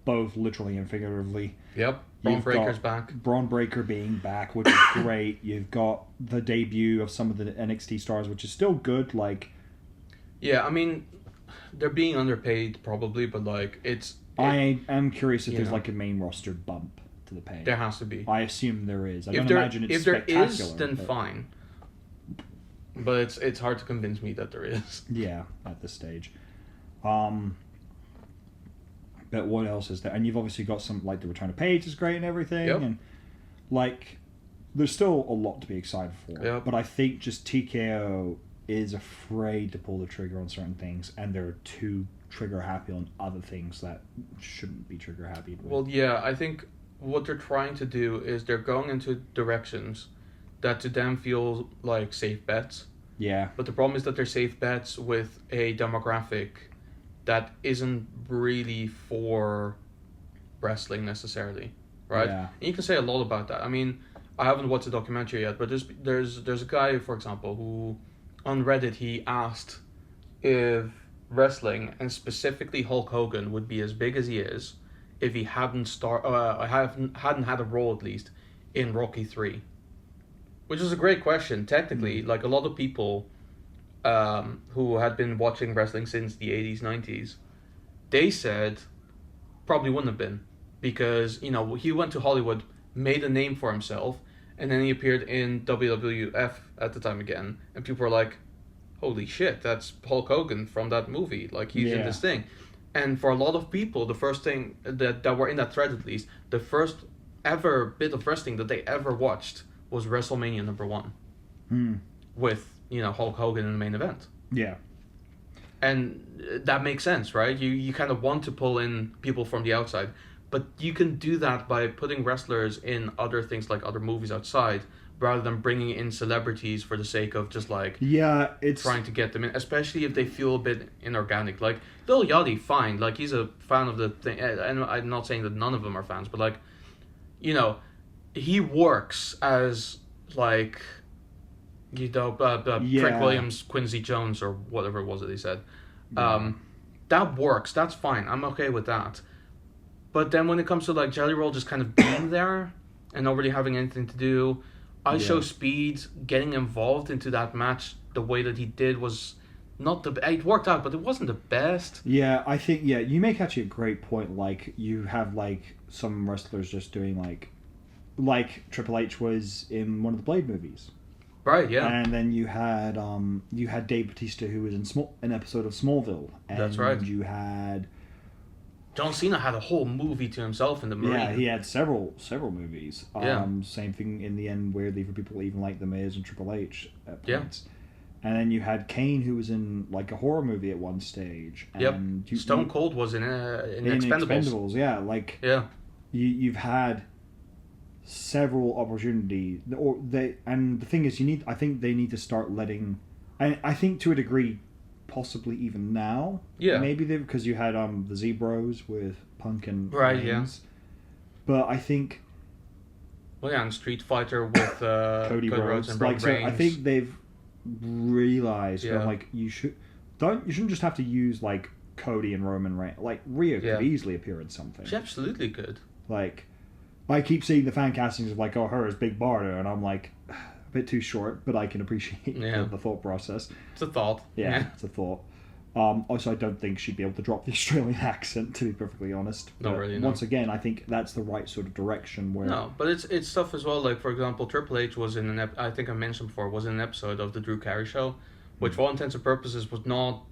both literally and figuratively. Yep. Braun Breaker's back. Braun Breaker being back, which is great. You've got the debut of some of the NXT stars, which is still good. Like, yeah, I mean, they're being underpaid probably, but like I am curious if there's like a main roster bump to the pay. There has to be. I assume there is. I If don't there imagine it's if there spectacular. is, then but fine. But it's hard to convince me that there is. Yeah, at this stage. But what else is there? And you've obviously got some, like, the return of Paige is great and everything. Yep. And, like, there's still a lot to be excited for. Yep. But I think just TKO is afraid to pull the trigger on certain things, and they're too trigger happy on other things that shouldn't be trigger happy. Well, yeah, I think what they're trying to do is they're going into directions that to them feel like safe bets. Yeah. But the problem is that they're safe bets with a demographic that isn't really for wrestling necessarily. right? Yeah. And you can say a lot about that. I mean, I haven't watched the documentary yet, but there's a guy, for example, who on Reddit he asked if wrestling and specifically Hulk Hogan would be as big as he is if he hadn't had a role at least in Rocky 3, which is a great question. Technically, like a lot of people who had been watching wrestling since the 80s, 90s, they said probably wouldn't have been, because he went to Hollywood, made a name for himself, and then he appeared in WWF at the time again, and people were like, holy shit, that's Hulk Hogan from that movie, like he's in this thing. And for a lot of people, the first thing that were in that thread, at least, the first ever bit of wrestling that they ever watched was WrestleMania #1 with Hulk Hogan in the main event. Yeah. And that makes sense, right? You kind of want to pull in people from the outside, but you can do that by putting wrestlers in other things, like other movies outside, rather than bringing in celebrities for the sake of just like it's trying to get them in, especially if they feel a bit inorganic. Like Lil Yachty, fine, like he's a fan of the thing, and I'm not saying that none of them are fans, but like, he works as like, Frank Williams, Quincy Jones, or whatever it was that he said. That works. That's fine. I'm okay with that. But then when it comes to like Jelly Roll just kind of being there and not really having anything to do, Show Speed getting involved into that match the way that he did was not it worked out, but it wasn't the best. Yeah, I think you make actually a great point. Like you have like some wrestlers just doing like Triple H was in one of the Blade movies. Right, yeah. And then you had Dave Bautista, who was in an episode of Smallville. And that's right. You had John Cena had a whole movie to himself in the Marine. Yeah, he had several movies. Yeah. Same thing in the end, weirdly, for people even like The Miz and Triple H at points. Yeah. And then you had Kane, who was in like a horror movie at one stage. And Stone Cold was in Expendables. Yeah, like you've had several opportunities, and the thing is, I think they need to start letting, and I think to a degree, possibly even now. Yeah. Maybe because you had the Z-Bros with Punk and right. Reigns. Yeah. But I think. Well, yeah, and Street Fighter with Cody Rhodes and Roman Reigns. I think they've realized you shouldn't just have to use like Cody and Roman Reigns. Like Rhea could easily appear in something. She absolutely could. Like, I keep seeing the fan castings of like, her as Big Barda, and I'm like, a bit too short, but I can appreciate the thought process. It's a thought. Yeah, it's a thought. Also, I don't think she'd be able to drop the Australian accent, to be perfectly honest. Not really, no. Once again, I think that's the right sort of direction where... No, but it's stuff as well. Like, for example, Triple H was in I think I mentioned before, was in an episode of The Drew Carey Show, which for all intents and purposes was not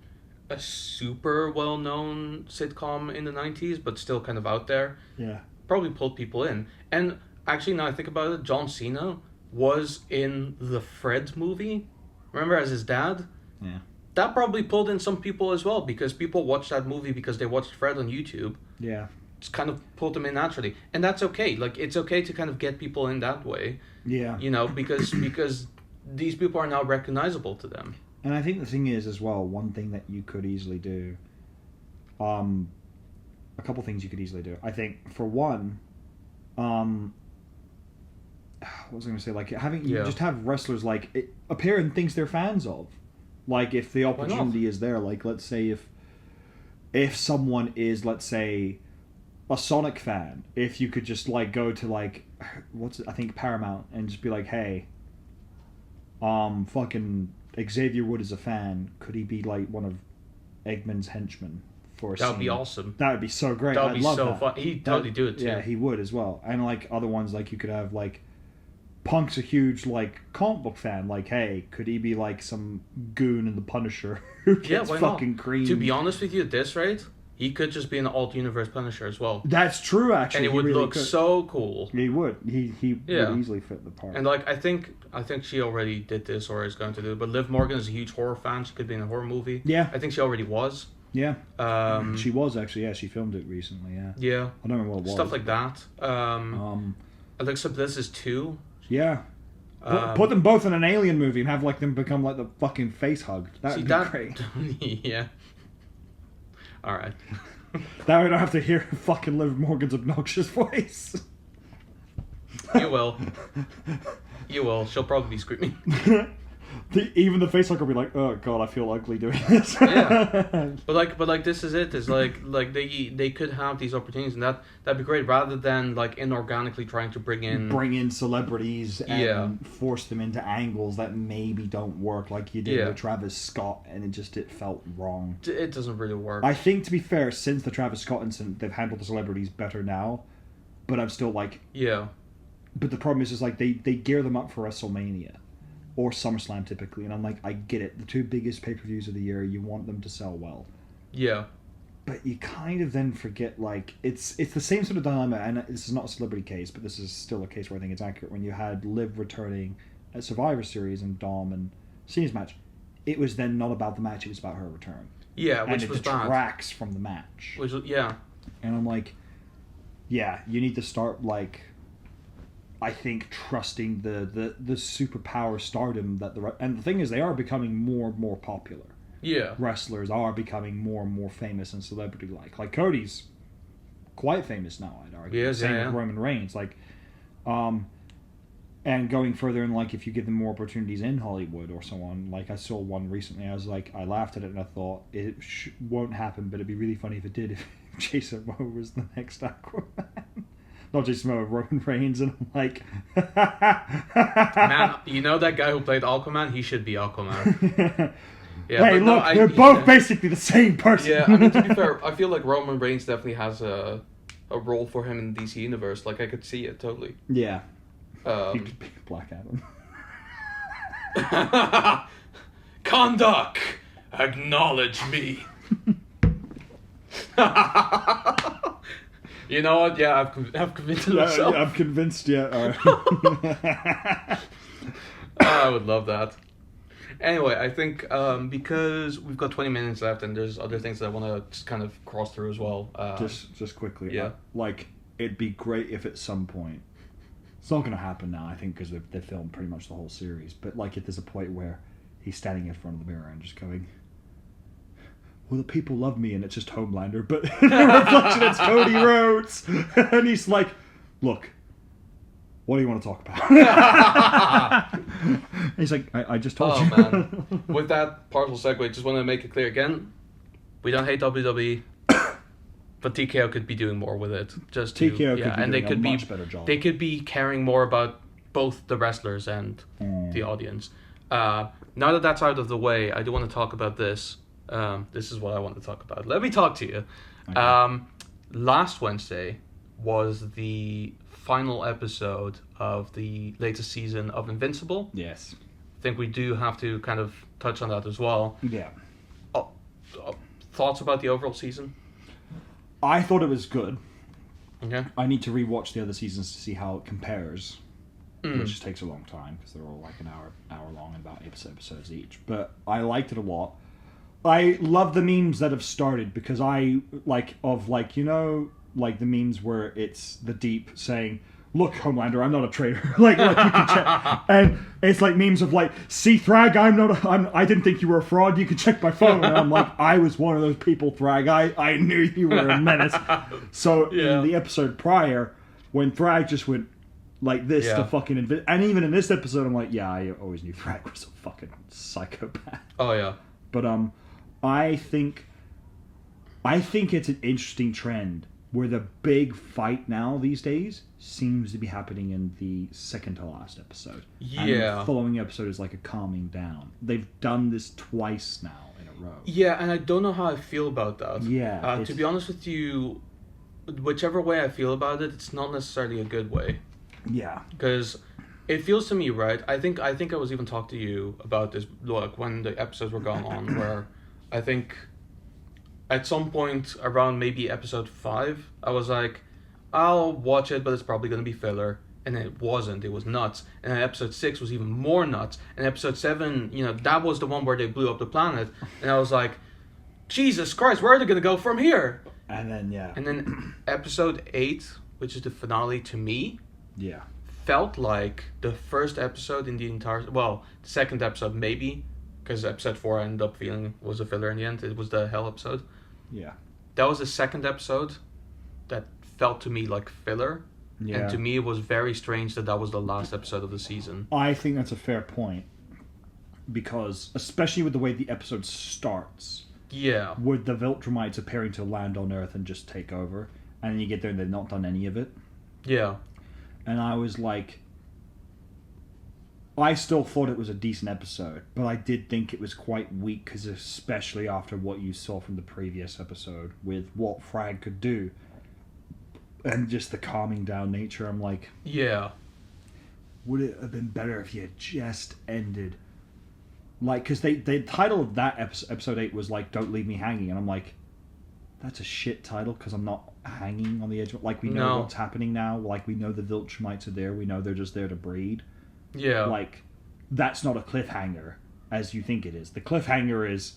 a super well-known sitcom in the 90s, but still kind of out there. Yeah. Probably pulled people in. And actually, now I think about it, John Cena was in the Fred movie. Remember, as his dad? Yeah. That probably pulled in some people as well, because people watched that movie because they watched Fred on YouTube. Yeah. It's kind of pulled them in naturally. And that's okay. Like, it's okay to kind of get people in that way. Yeah. Because these people are now recognizable to them. And I think the thing is, as well, one thing that you could easily do, a couple things you could easily do. I think, for one, what was I going to say? Like, just have wrestlers, like, appear in things they're fans of. Like, if the opportunity is there, like, let's say if someone is, let's say, a Sonic fan, if you could just, like, go to, like, I think Paramount, and just be like, hey, fucking Xavier Wood is a fan, could he be, like, one of Eggman's henchmen for a scene? That would be awesome. That would be so great. That would be love so that. fun. He'd totally do it, too. Yeah, he would as well. And, like, other ones, like, you could have, like, Punk's a huge, like, comic book fan. Like, hey, could he be, like, some goon in The Punisher who gets fucking creamed? To be honest with you, at this rate, he could just be an alt-universe Punisher as well. That's true, actually. And it would really look so cool. He would. He would easily fit the part. And, like, I think she already did this or is going to do it. But Liv Morgan is a huge horror fan. She could be in a horror movie. Yeah. I think she already was. Yeah. She was, actually. Yeah, she filmed it recently, yeah. Yeah. I don't remember what it was. Stuff like that. Alexa Bliss is 2. Yeah. Put them both in an Alien movie and have like them become like the fucking face hug. That would be great. Yeah. All right. That way I don't have to hear fucking Liv Morgan's obnoxious voice. You will. You will. She'll probably be screaming. Even the face will be like, oh god, I feel ugly doing this. Yeah, but like this is it. It's like they could have these opportunities, and that'd be great, rather than like inorganically trying to bring in celebrities and force them into angles that maybe don't work, like you did with Travis Scott, and it felt wrong. It doesn't really work. I think, to be fair, since the Travis Scott incident, they've handled the celebrities better now, but I'm still like, But the problem is like they gear them up for WrestleMania. Or SummerSlam typically, and I'm like, I get it. The two biggest pay-per-views of the year, you want them to sell well. Yeah. But you kind of then forget, like, it's the same sort of dilemma, and this is not a celebrity case, but this is still a case where I think it's accurate. When you had Liv returning at Survivor Series and Dom and Cena's match, it was then not about the match, it was about her return. Yeah, which and was bad. And it detracts from the match. Which, yeah. And I'm like, yeah, you need to start, like... I think trusting the superpower stardom that and the thing is, they are becoming more and more popular. Yeah, wrestlers are becoming more and more famous and celebrity like Cody's quite famous now, I'd argue. Yeah, Same with Roman Reigns, like, and going further in, like, if you give them more opportunities in Hollywood or so on. Like, I saw one recently. I was like, I laughed at it and I thought it won't happen, but it'd be really funny if it did. If Jason Momoa was the next Aquaman. Not Jason Momoa, Roman Reigns, and I'm like... Man, you know that guy who played Aquaman? He should be Aquaman. Yeah, hey, look, they're both basically the same person. Yeah, I mean, to be fair, I feel like Roman Reigns definitely has a role for him in the DC universe. Like, I could see it, totally. Yeah. He could be Black Adam. Conduct! Acknowledge me. You know what? Yeah, I've convinced myself. Yeah, I'm convinced. Yeah. I would love that. Anyway, I think because we've got 20 minutes left, and there's other things that I want to just kind of cross through as well. Just quickly. Yeah. Like, it'd be great if at some point. It's not going to happen now, I think, because they've filmed pretty much the whole series. But like, if there's a point where he's standing in front of the mirror and just going, well, the people love me, and it's just Homelander, but in the reflection, it's Cody Rhodes. And he's like, look, what do you want to talk about? He's like, I just told you. Man. With that partial segue, just want to make it clear again, we don't hate WWE, but TKO could be doing more with it. Just to, TKO could be doing a much better job. They could be caring more about both the wrestlers and the audience. Now that that's out of the way, I do want to talk about this. This is what I want to talk about. Let me talk to you. Okay. Last Wednesday was the final episode of the latest season of Invincible. Yes. I think we do have to kind of touch on that as well. Yeah. Thoughts about the overall season? I thought it was good. Okay. I need to rewatch the other seasons to see how it compares, which just takes a long time because they're all like an hour long and about 8 episodes each. But I liked it a lot. I love the memes that have started because I like the memes where it's the Deep saying, "Look, Homelander, I'm not a traitor." like you can check, and it's like memes of like, "See, Thrag, I didn't think you were a fraud. You can check my phone." And I'm like, I was one of those people, Thrag. I knew you were a menace. So in the episode prior, when Thrag just went like this to fucking and even in this episode, I'm like, yeah, I always knew Thrag was a fucking psychopath. Oh yeah, but I think it's an interesting trend where the big fight now these days seems to be happening in the second to last episode. Yeah. And the following episode is like a calming down. They've done this twice now in a row. Yeah, and I don't know how I feel about that. Yeah. To be honest with you, whichever way I feel about it, it's not necessarily a good way. Yeah. Because it feels to me, right? I think I was even talking to you about this, like, when the episodes were going on, where I think at some point around maybe episode 5, I was like, I'll watch it, but it's probably going to be filler. And it wasn't. It was nuts. And then episode 6 was even more nuts. And episode 7, that was the one where they blew up the planet. And I was like, Jesus Christ, where are they going to go from here? And then, And then episode 8, which is the finale to me, felt like the first episode in the entire... Well, the second episode maybe, because episode 4 I ended up feeling was a filler in the end. It was the Hell episode. Yeah. That was the second episode that felt to me like filler. Yeah. And to me, it was very strange that was the last episode of the season. I think that's a fair point. Because, especially with the way the episode starts, Yeah. with the Viltrumites appearing to land on Earth and just take over, and then you get there and they've not done any of it. Yeah. And I was like, I still thought it was a decent episode, but I did think it was quite weak, because especially after what you saw from the previous episode with what Frag could do and just the calming down nature. I'm like, yeah, would it have been better if you had just ended, like, because the title of that episode 8 was like, don't leave me hanging, and I'm like, that's a shit title, because I'm not hanging on the edge. Like, we know what's happening now. Like, we know the Viltrumites are there. We know they're just there to breed. Yeah. Like, that's not a cliffhanger as you think it is. The cliffhanger is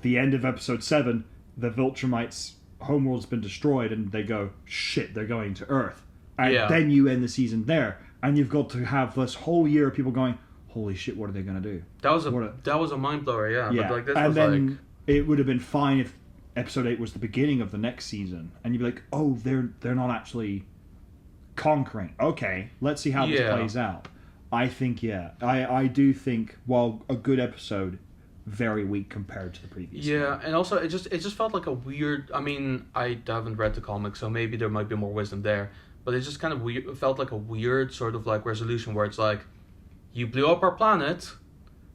the end of episode 7, the Viltrumites' homeworld's been destroyed, and they go, shit, they're going to Earth. And then you end the season there. And you've got to have this whole year of people going, holy shit, what are they going to do? That was a mind blower, yeah. Yeah. But like, this and was then like... it would have been fine if episode 8 was the beginning of the next season. And you'd be like, oh, they're not actually conquering. Okay, let's see how this plays out. I think, I do think, while a good episode, very weak compared to the previous one. And also it just felt like a weird... I mean, I haven't read the comics, so maybe there might be more wisdom there. But it just kind of weird. It felt like a weird sort of like resolution where it's like, you blew up our planet,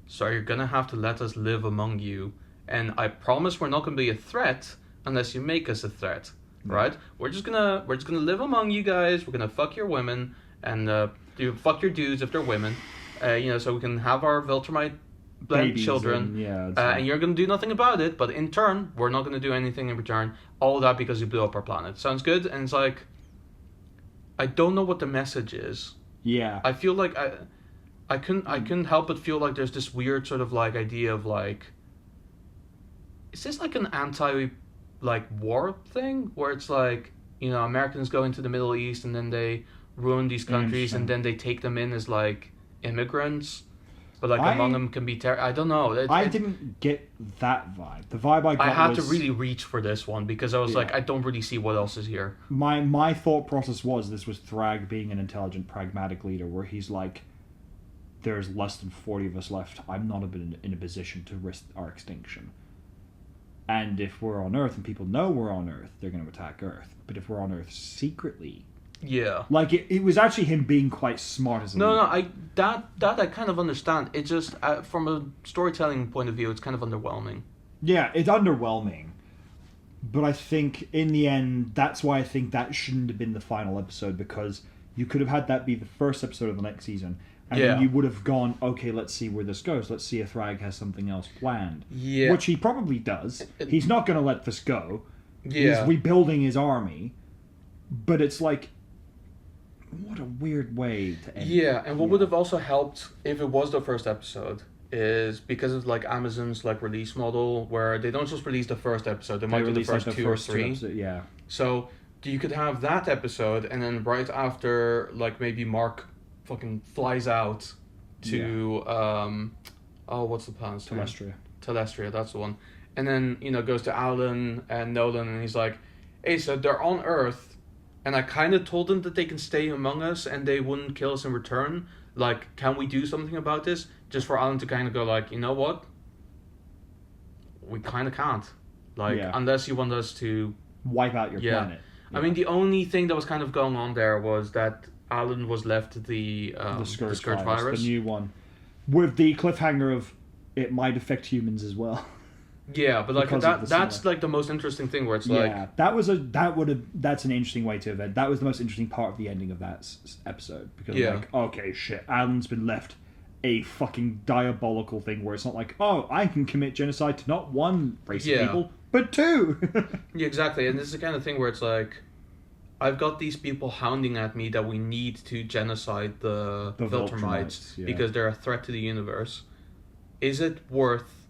so you're gonna have to let us live among you. And I promise we're not gonna be a threat unless you make us a threat, right? We're just gonna live among you guys. We're gonna fuck your women and fuck your dudes if they're women, so we can have our Viltrumite bled children. And you're gonna do nothing about it, but in turn, we're not gonna do anything in return. All that because you blew up our planet. Sounds good? And it's like, I don't know what the message is. Yeah. I feel like I couldn't help but feel like there's this weird sort of like idea of like, is this like an war thing where it's like, Americans go into the Middle East and then they ruin these countries and then they take them in as like immigrants, but like among them can be I don't know. I didn't get that vibe. The vibe I got I had was, to really reach for this one because I was like, I don't really see what else is here. My thought process was this was Thrag being an intelligent, pragmatic leader, where he's like, there's less than 40 of us left. I'm not in a position to risk our extinction. And if we're on Earth and people know we're on Earth, they're going to attack Earth. But if we're on Earth secretly... Yeah. Like, it was actually him being quite smart as a leader. That I kind of understand. It just, from a storytelling point of view, it's kind of underwhelming. Yeah, it's underwhelming. But I think, in the end, that's why I think that shouldn't have been the final episode, because you could have had that be the first episode of the next season, and then you would have gone, okay, let's see where this goes. Let's see if Thrag has something else planned. Yeah. Which he probably does. He's not going to let this go. Yeah. He's rebuilding his army. But it's like, what a weird way to end. Yeah, and what would have also helped if it was the first episode is because of like Amazon's like release model where they don't just release the first episode, they might release the first like 2 or 3. Yeah. So you could have that episode and then right after like maybe Mark fucking flies out to what's the planet's name? Telestria, that's the one. And then, goes to Alan and Nolan and he's like, hey, so they're on Earth and I kind of told them that they can stay among us and they wouldn't kill us in return. Like, can we do something about this? Just for Alan to kind of go like, you know what? We kind of can't. Like, unless you want us to... wipe out your planet. Yeah. I mean, the only thing that was kind of going on there was that Alan was left the Scourge virus. The new one. With the cliffhanger of, it might affect humans as well. Yeah, but like that's like the most interesting thing where it's like that's an interesting way to event. That was the most interesting part of the ending of that episode because like, okay, shit, Alan's been left a fucking diabolical thing where it's not like, oh, I can commit genocide to not one race of people but 2. Yeah, exactly, and this is the kind of thing where it's like, I've got these people hounding at me that we need to genocide the Viltrumites because they're a threat to the universe. Is it worth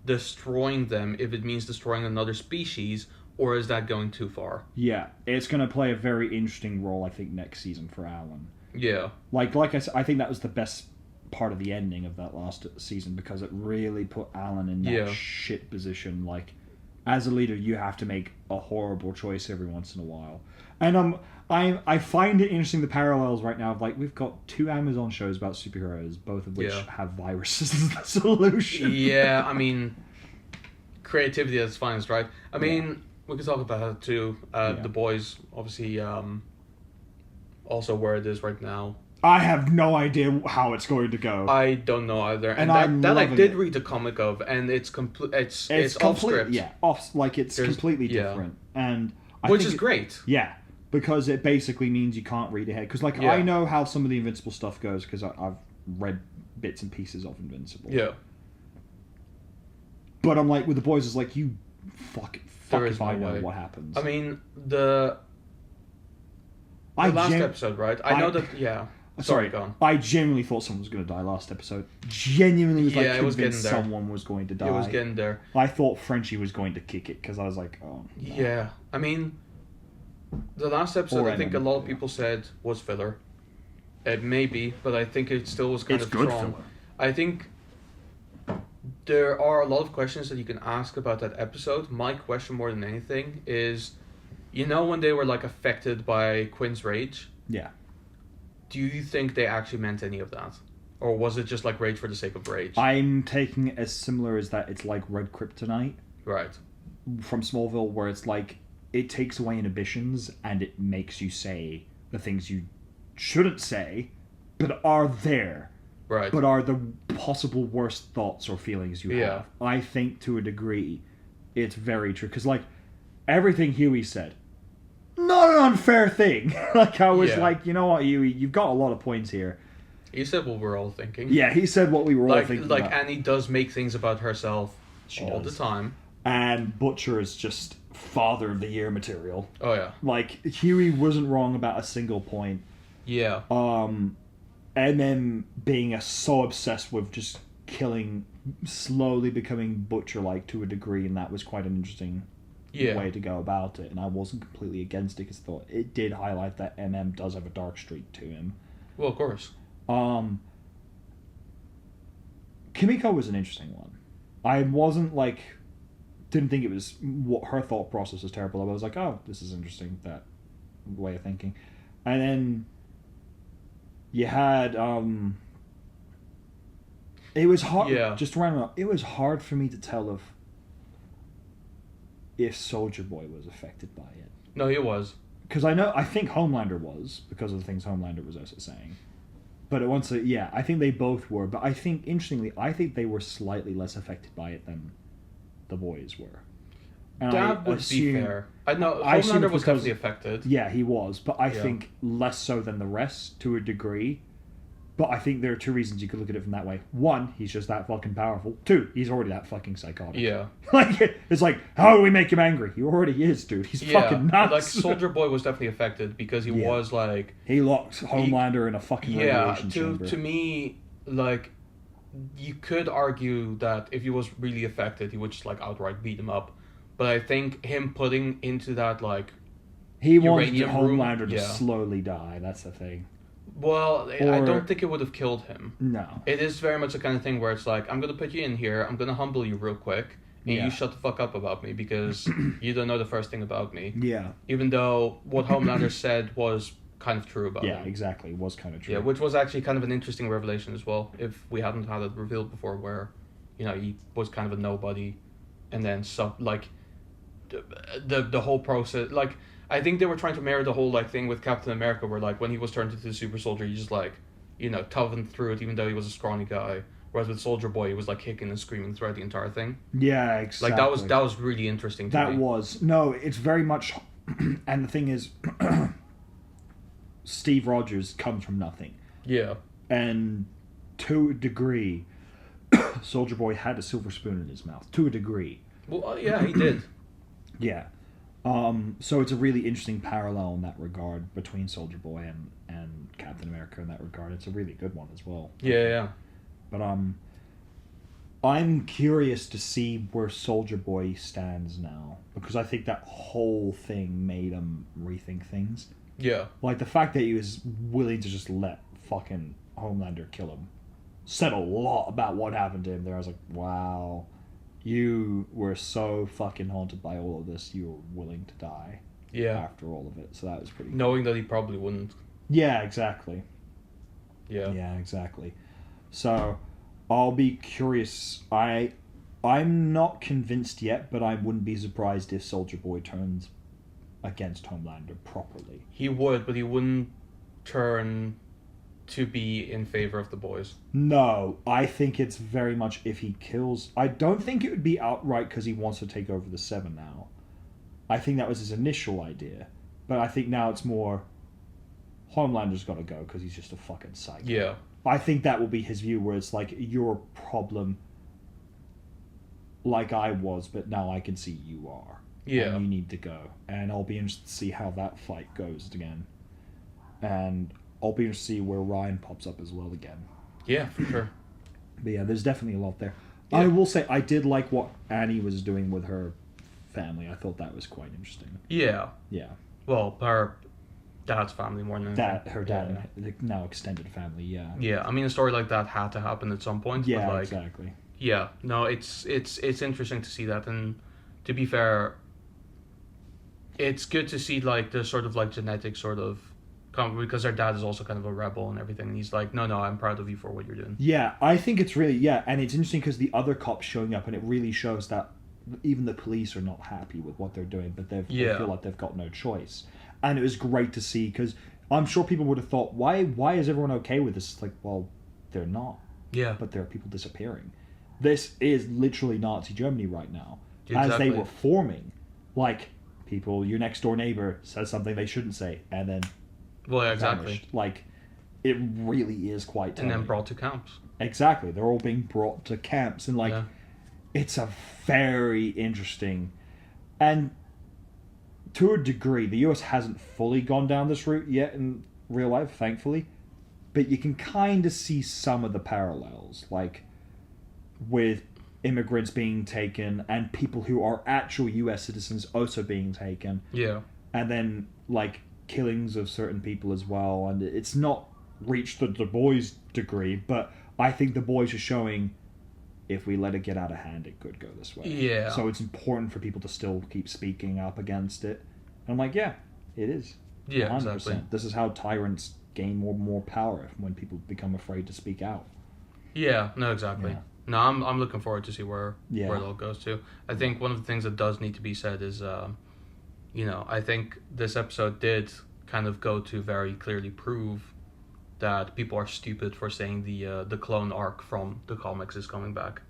destroying them if it means destroying another species, or is that going too far? Yeah, it's going to play a very interesting role, I think, next season for Alan. Yeah. Like I said, I think that was the best part of the ending of that last season because it really put Alan in that shit position. Like, as a leader, you have to make a horrible choice every once in a while. And I find it interesting the parallels right now of like we've got 2 Amazon shows about superheroes, both of which have viruses as the solution. Yeah, I mean, creativity at its finest, right? I mean, we could talk about it too. The Boys, obviously, also where it is right now. I have no idea how it's going to go. I don't know either, and that I did read the comic of, and it's it's off script. Yeah, it's completely different, and which is great. Yeah, because it basically means you can't read ahead. Because I know how some of the Invincible stuff goes because I've read bits and pieces of Invincible. Yeah. But I'm like with the Boys, it's like you fuck if I know what happens. I mean the last episode, right? I know that. Yeah. Sorry, go on. I genuinely thought someone was going to die last episode. Genuinely was convinced someone was going to die. It was getting there. I thought Frenchie was going to kick it because I was like, oh. No. Yeah, I mean, the last episode I think a lot of people said was filler. It may be, but I think it still was kind of strong. Filler. I think there are a lot of questions that you can ask about that episode. My question more than anything is, when they were like affected by Quinn's rage? Yeah. Do you think they actually meant any of that? Or was it just like rage for the sake of rage? I'm taking it as similar as that it's like Red Kryptonite. Right. From Smallville, where it's like it takes away inhibitions and it makes you say the things you shouldn't say, but are there. Right. But are the possible worst thoughts or feelings you have. I think to a degree it's very true. Because like everything Huey said, not an unfair thing. Like I was like, you know what, you've got a lot of points here. He said what we're all thinking. Yeah, he said what we were all thinking. Like Annie does make things about herself all the time. And Butcher is just father of the year material. Oh yeah. Like Huey wasn't wrong about a single point. Yeah. MM being so obsessed with just killing, slowly becoming Butcher-like to a degree, and that was quite an interesting way to go about it, and I wasn't completely against it because I thought it did highlight that MM does have a dark streak to him. Well, of course. Kimiko was an interesting one. I wasn't like, didn't think it was what her thought process was terrible. I was like, oh, this is interesting, that way of thinking. And then you had it was hard just random. It was hard for me to tell if Soldier Boy was affected by it. No, he was. Because I think Homelander was, because of the things Homelander was also saying. But I think they both were. But I think, interestingly, they were slightly less affected by it than the Boys were. And that would be fair. I know Homelander was definitely affected. Yeah, he was. But I think less so than the rest, to a degree. But I think there are 2 reasons you could look at it from that way. 1, he's just that fucking powerful. 2, he's already that fucking psychotic. Yeah. Like, it's like, how do we make him angry? He already is, dude. He's fucking nuts. Like, Soldier Boy was definitely affected because he was like... He locked Homelander in a fucking radiation chamber. To me, like, you could argue that if he was really affected, he would just, like, outright beat him up. But I think him putting into that, like... He wanted Homelander to slowly die, that's the thing. Well, I don't think it would have killed him. No. It is very much the kind of thing where it's like, I'm going to put you in here, I'm going to humble you real quick, and you shut the fuck up about me because you don't know the first thing about me. Yeah. Even though what Homelander said was kind of true about him. Yeah, exactly. It was kind of true. Yeah, which was actually kind of an interesting revelation as well, if we hadn't had it revealed before, where, he was kind of a nobody, and then, the whole process, like... I think they were trying to mirror the whole thing with Captain America, where when he was turned into the super soldier, he just toughened through it, even though he was a scrawny guy. Whereas with Soldier Boy, he was kicking and screaming throughout the entire thing. Yeah, exactly. That was really interesting to me. It's very much, and the thing is, Steve Rogers comes from nothing. Yeah. And to a degree, Soldier Boy had a silver spoon in his mouth. To a degree. Well, yeah, he did. Yeah. So it's a really interesting parallel in that regard between Soldier Boy and Captain America in that regard. It's a really good one as well. Yeah. But I'm curious to see where Soldier Boy stands now, because I think that whole thing made him rethink things. Yeah. Like the fact that he was willing to just let fucking Homelander kill him said a lot about what happened to him there. I was like, wow. You were so fucking haunted by all of this, you were willing to die. Yeah. After all of it, so that was pretty. Knowing that he probably wouldn't. Yeah, exactly. Yeah. Yeah, exactly. So, I'll be curious. I'm not convinced yet, but I wouldn't be surprised if Soldier Boy turns against Homelander properly. He would, but he wouldn't turn to be in favor of the boys. No, I think it's very much if he kills. I don't think it would be outright because he wants to take over the Seven now. I think that was his initial idea, but I think now it's more Homelander's got to go because he's just a fucking psycho. Yeah. I think that will be his view, where it's like, you're a problem like I was, but now I can see you are. Yeah. And you need to go. And I'll be interested to see how that fight goes again. And I'll be interested to see where Ryan pops up as well again. Yeah, for sure. But yeah, there's definitely a lot there. Yeah. I will say, I did like what Annie was doing with her family. I thought that was quite interesting. Yeah. Yeah. Well, her dad's family more than anything. Her dad, the now extended family, yeah. Yeah, I mean, a story like that had to happen at some point. Yeah, but, like, exactly. Yeah, no, it's interesting to see that, and to be fair, it's good to see like the sort of like genetic sort of because their dad is also kind of a rebel and everything, and he's like, no, I'm proud of you for what you're doing. Yeah, I think it's really, and it's interesting because the other cops showing up, and it really shows that even the police are not happy with what they're doing, but they feel like they've got no choice. And it was great to see, because I'm sure people would have thought, why is everyone okay with this? It's like, well, they're not. Yeah. But there are people disappearing. This is literally Nazi Germany right now. Exactly. As they were forming, like, people, your next door neighbor says something they shouldn't say, and then exactly. vanished. Like, it really is quite telling. And then brought to camps. Exactly. They're all being brought to camps, and like, it's a very interesting, and to a degree, the US hasn't fully gone down this route yet in real life, thankfully, but you can kind of see some of the parallels, like with immigrants being taken and people who are actual US citizens also being taken. Yeah. And then, like, killings of certain people as well, and it's not reached the boys' degree, but I think the boys are showing, if we let it get out of hand, it could go this way. Yeah. So it's important for people to still keep speaking up against it. And I'm like, yeah, it is. Yeah, 100%. exactly. This is how tyrants gain more power, when people become afraid to speak out. Yeah, no, exactly. Yeah. No, I'm looking forward to see where it all goes to. I think one of the things that does need to be said is, I think this episode did kind of go to very clearly prove that people are stupid for saying the clone arc from the comics is coming back,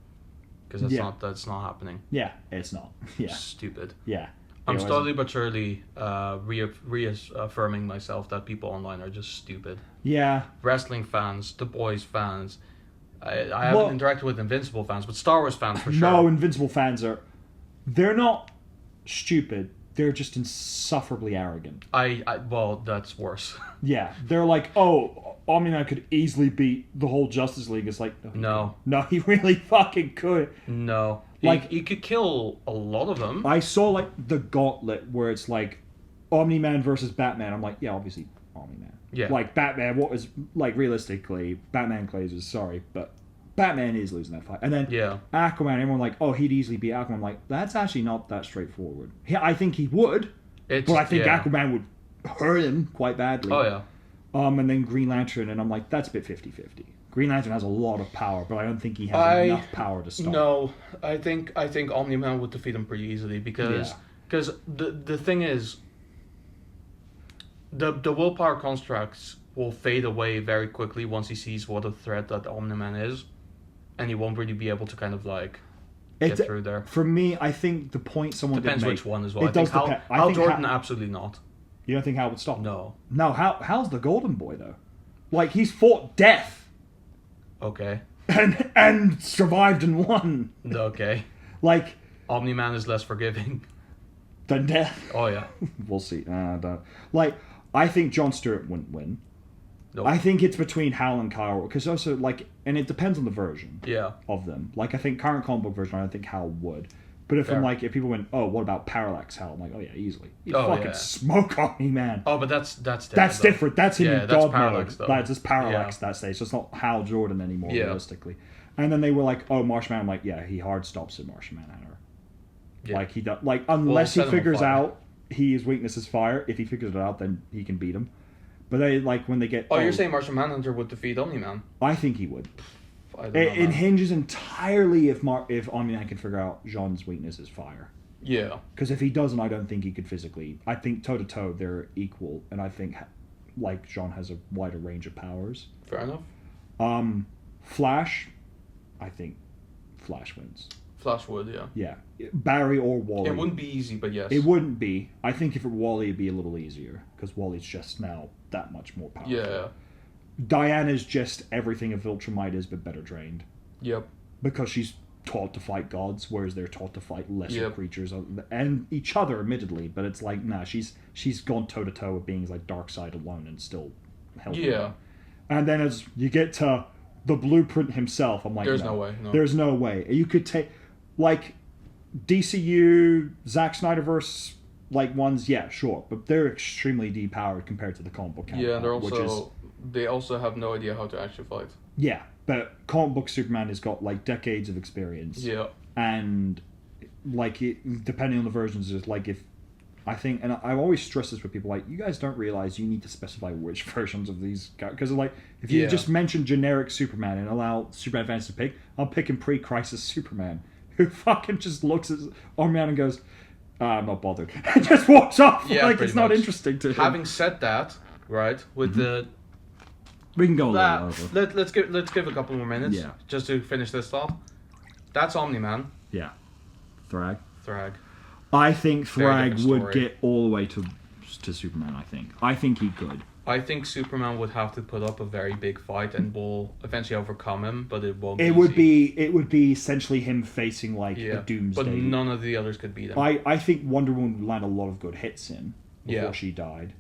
because that's not happening. Yeah, it's not. Yeah, stupid. Yeah, I'm slowly but surely reaffirming myself that people online are just stupid. Yeah, wrestling fans, The Boys fans. I haven't interacted with Invincible fans, but Star Wars fans for sure. No, Invincible fans they're not stupid. They're just insufferably arrogant. Well, that's worse. Yeah, they're like, oh, Omni-Man could easily beat the whole Justice League. It's like, no, he really fucking could. No, like he could kill a lot of them. I saw like the Gauntlet where it's like Omni-Man versus Batman. I'm like, yeah, obviously Omni-Man. Yeah, like Batman. What was like realistically, Batman Glazers. Sorry, but Batman is losing that fight. And then Aquaman, everyone like, oh, he'd easily beat Aquaman. I'm like, that's actually not that straightforward. I think he would, but I think Aquaman would hurt him quite badly. Oh, yeah. And then Green Lantern, and I'm like, that's a bit 50-50. Green Lantern has a lot of power, but I don't think he has enough power to stop. No, I think Omni-Man would defeat him pretty easily, because the thing is, the willpower constructs will fade away very quickly once he sees what a threat that Omni-Man is, and he won't really be able to kind of like get through there. For me, I think the point someone depends did which one as well. It does depend. Hal Jordan, absolutely not. You don't think Hal would stop? No. No, Hal's the Golden Boy though. Like, he's fought death. Okay. And survived and won. Okay. Like, Omni-Man is less forgiving than death. Oh yeah. We'll see. Like, I think Jon Stewart wouldn't win. Nope. I think it's between Hal and Kyle, because also, like, and it depends on the version of them. Like, I think current comic book version, I don't think Hal would. But if people went, oh, what about Parallax Hal? I'm like, oh yeah, easily. He'd fucking smoke on me, man. Oh, but that's different. That's different. That's him in God Parallax, mode. That's just Parallax that stage. So it's not Hal Jordan anymore, realistically. And then they were like, oh, Martian Man. I'm like, yeah, he hard stops at Martian Manhunter. Yeah. Like, he does, like, unless he figures out his weakness is fire. If he figures it out, then he can beat him. But they like when they get. Oh, you're saying Martian Manhunter would defeat Omni-Man? I think he would. I don't know, It hinges entirely if Omni-Man can figure out Jean's weakness is fire. Yeah. Because if he doesn't, I don't think he could physically. I think toe-to-toe, they're equal. And I think, like, Jean has a wider range of powers. Fair enough. Flash, I think Flash wins. Flash would, yeah. Yeah. Barry or Wally. It wouldn't be easy, but yes. It wouldn't be. I think if it were Wally, it'd be a little easier. Because Wally's just now that much more powerful. Yeah. Diana's just everything a Viltrumite is, but better trained. Yep. Because she's taught to fight gods, whereas they're taught to fight lesser Yep. creatures and each other, admittedly. But it's like, nah, she's gone toe to toe with beings like Darkseid alone and still held. Yeah. Them. And then as you get to the Blueprint himself, I'm like, there's no way. No. There's no way you could take like DCU, Zack Snyderverse like ones, yeah, sure, but they're extremely depowered compared to the comic book counterpart. Yeah, they also have no idea how to actually fight. Yeah, but comic book Superman has got like decades of experience. Yeah. And like it, depending on the versions, is like if I think, and I always stress this with people, like you guys don't realize you need to specify which versions of these because like if you just mention generic Superman and allow Superman fans to pick, I'm picking pre-Crisis Superman who fucking just looks at Omni-Man and goes, I'm not bothered, and just walks off. Yeah, like it's not much. interesting to him. Having said that, right, with the we can go a little over. Let's give a couple more minutes. Yeah. Just to finish this thought. That's Omni-Man. Yeah. Thrag. I think Thrag would get all the way to Superman. I think he could. I think Superman would have to put up a very big fight and will eventually overcome him, but it won't. It would be essentially him facing like a Doomsday. But none of the others could beat him. I think Wonder Woman would land a lot of good hits in before she died.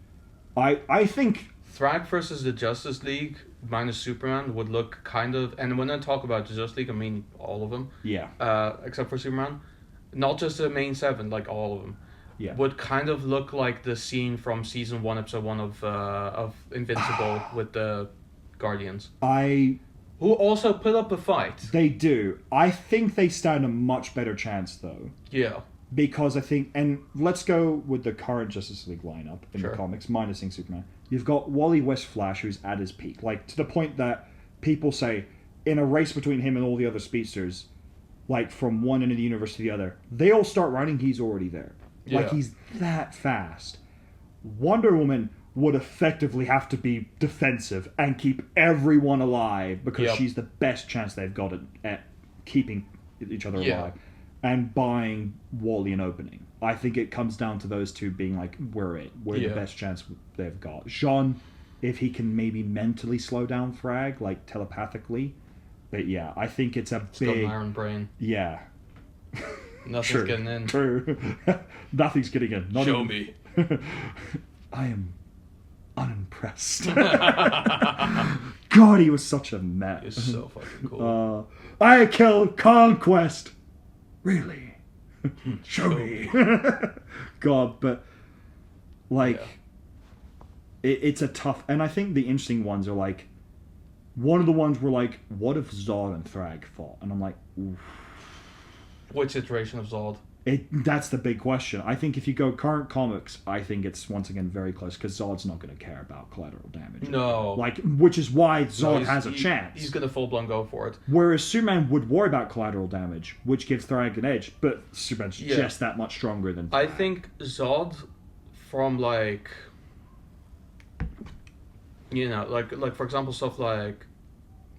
I think Thrag versus the Justice League minus Superman would look kind of, and when I talk about the Justice League, I mean all of them. Yeah. Except for Superman, not just the main seven, like all of them. Yeah. Would kind of look like the scene from season 1, episode 1 of Invincible with the Guardians. Who also put up a fight. They do. I think they stand a much better chance though. Yeah. Because I think, and let's go with the current Justice League lineup in the comics, minusing Superman. You've got Wally West Flash, who's at his peak, like to the point that people say, in a race between him and all the other speedsters, like from one end of the universe to the other, they all start running, he's already there. Yeah. Like he's that fast. Wonder Woman would effectively have to be defensive and keep everyone alive because she's the best chance they've got at keeping each other alive and buying Wally an opening. I think it comes down to those two being like, we're the best chance they've got. Jean, if he can maybe mentally slow down Frag, like telepathically. But yeah, I think it's Got an iron brain. Yeah. Nothing's getting in. True. Nothing's getting in. Show me. I am unimpressed. God, he was such a mess. He's so fucking cool. I killed Conquest. Really? Show me. God, but like, it's a tough. And I think the interesting ones are like, one of the ones were like, what if Zod and Thrag fought? And I'm like, oof. Which iteration of Zod? That's the big question. I think if you go current comics, I think it's once again very close because Zod's not going to care about collateral damage. No. Like, which is why Zod has a chance. He's going to full blown go for it. Whereas Superman would worry about collateral damage, which gives Thrag an edge, but Superman's just that much stronger than Thrag. I think Zod, from like, you know, like for example, stuff like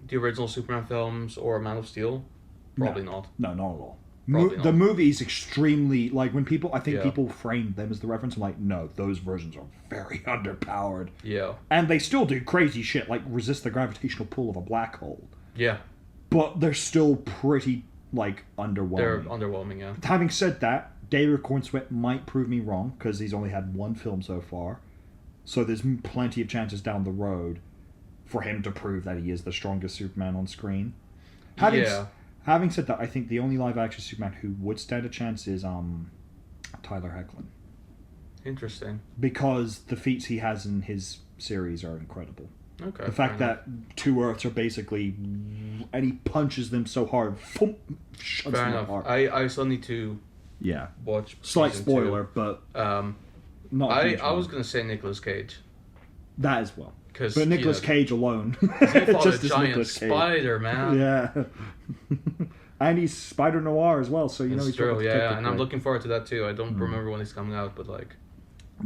the original Superman films or Man of Steel, probably not. No, not at all. The movie is extremely, like, when people, I think people frame them as the reference, I'm like, no, those versions are very underpowered. Yeah. And they still do crazy shit, like resist the gravitational pull of a black hole. Yeah. But they're still pretty, like, underwhelming. They're underwhelming, yeah. Having said that, David Cornsweet might prove me wrong, because he's only had one film so far. So there's plenty of chances down the road for him to prove that he is the strongest Superman on screen. Having said that, I think the only live-action Superman who would stand a chance is Tyler Hoechlin. Interesting. Because the feats he has in his series are incredible. Okay. The fact that two Earths are basically... And he punches them so hard. Boom, shuts fair them enough. apart. I still need to watch Slight season spoiler, 2. but... Not a huge I was one. gonna say Nicolas Cage. That as well. 'Cause, But Nicolas yeah, Cage alone. he fought Just a as giant Nicolas Cage. spider, man. Yeah. And he's Spider Noir as well, so you know It's he's got true, the yeah, detective and I'm grade. looking forward to that too. I don't remember when it's coming out, but But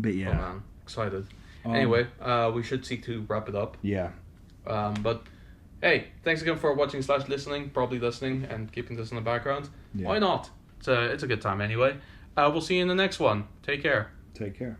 oh yeah. man, excited. Anyway, we should seek to wrap it up. Yeah. But hey, thanks again for watching / listening, probably listening and keeping this in the background. Yeah. Why not? It's a good time anyway. We'll see you in the next one. Take care. Take care.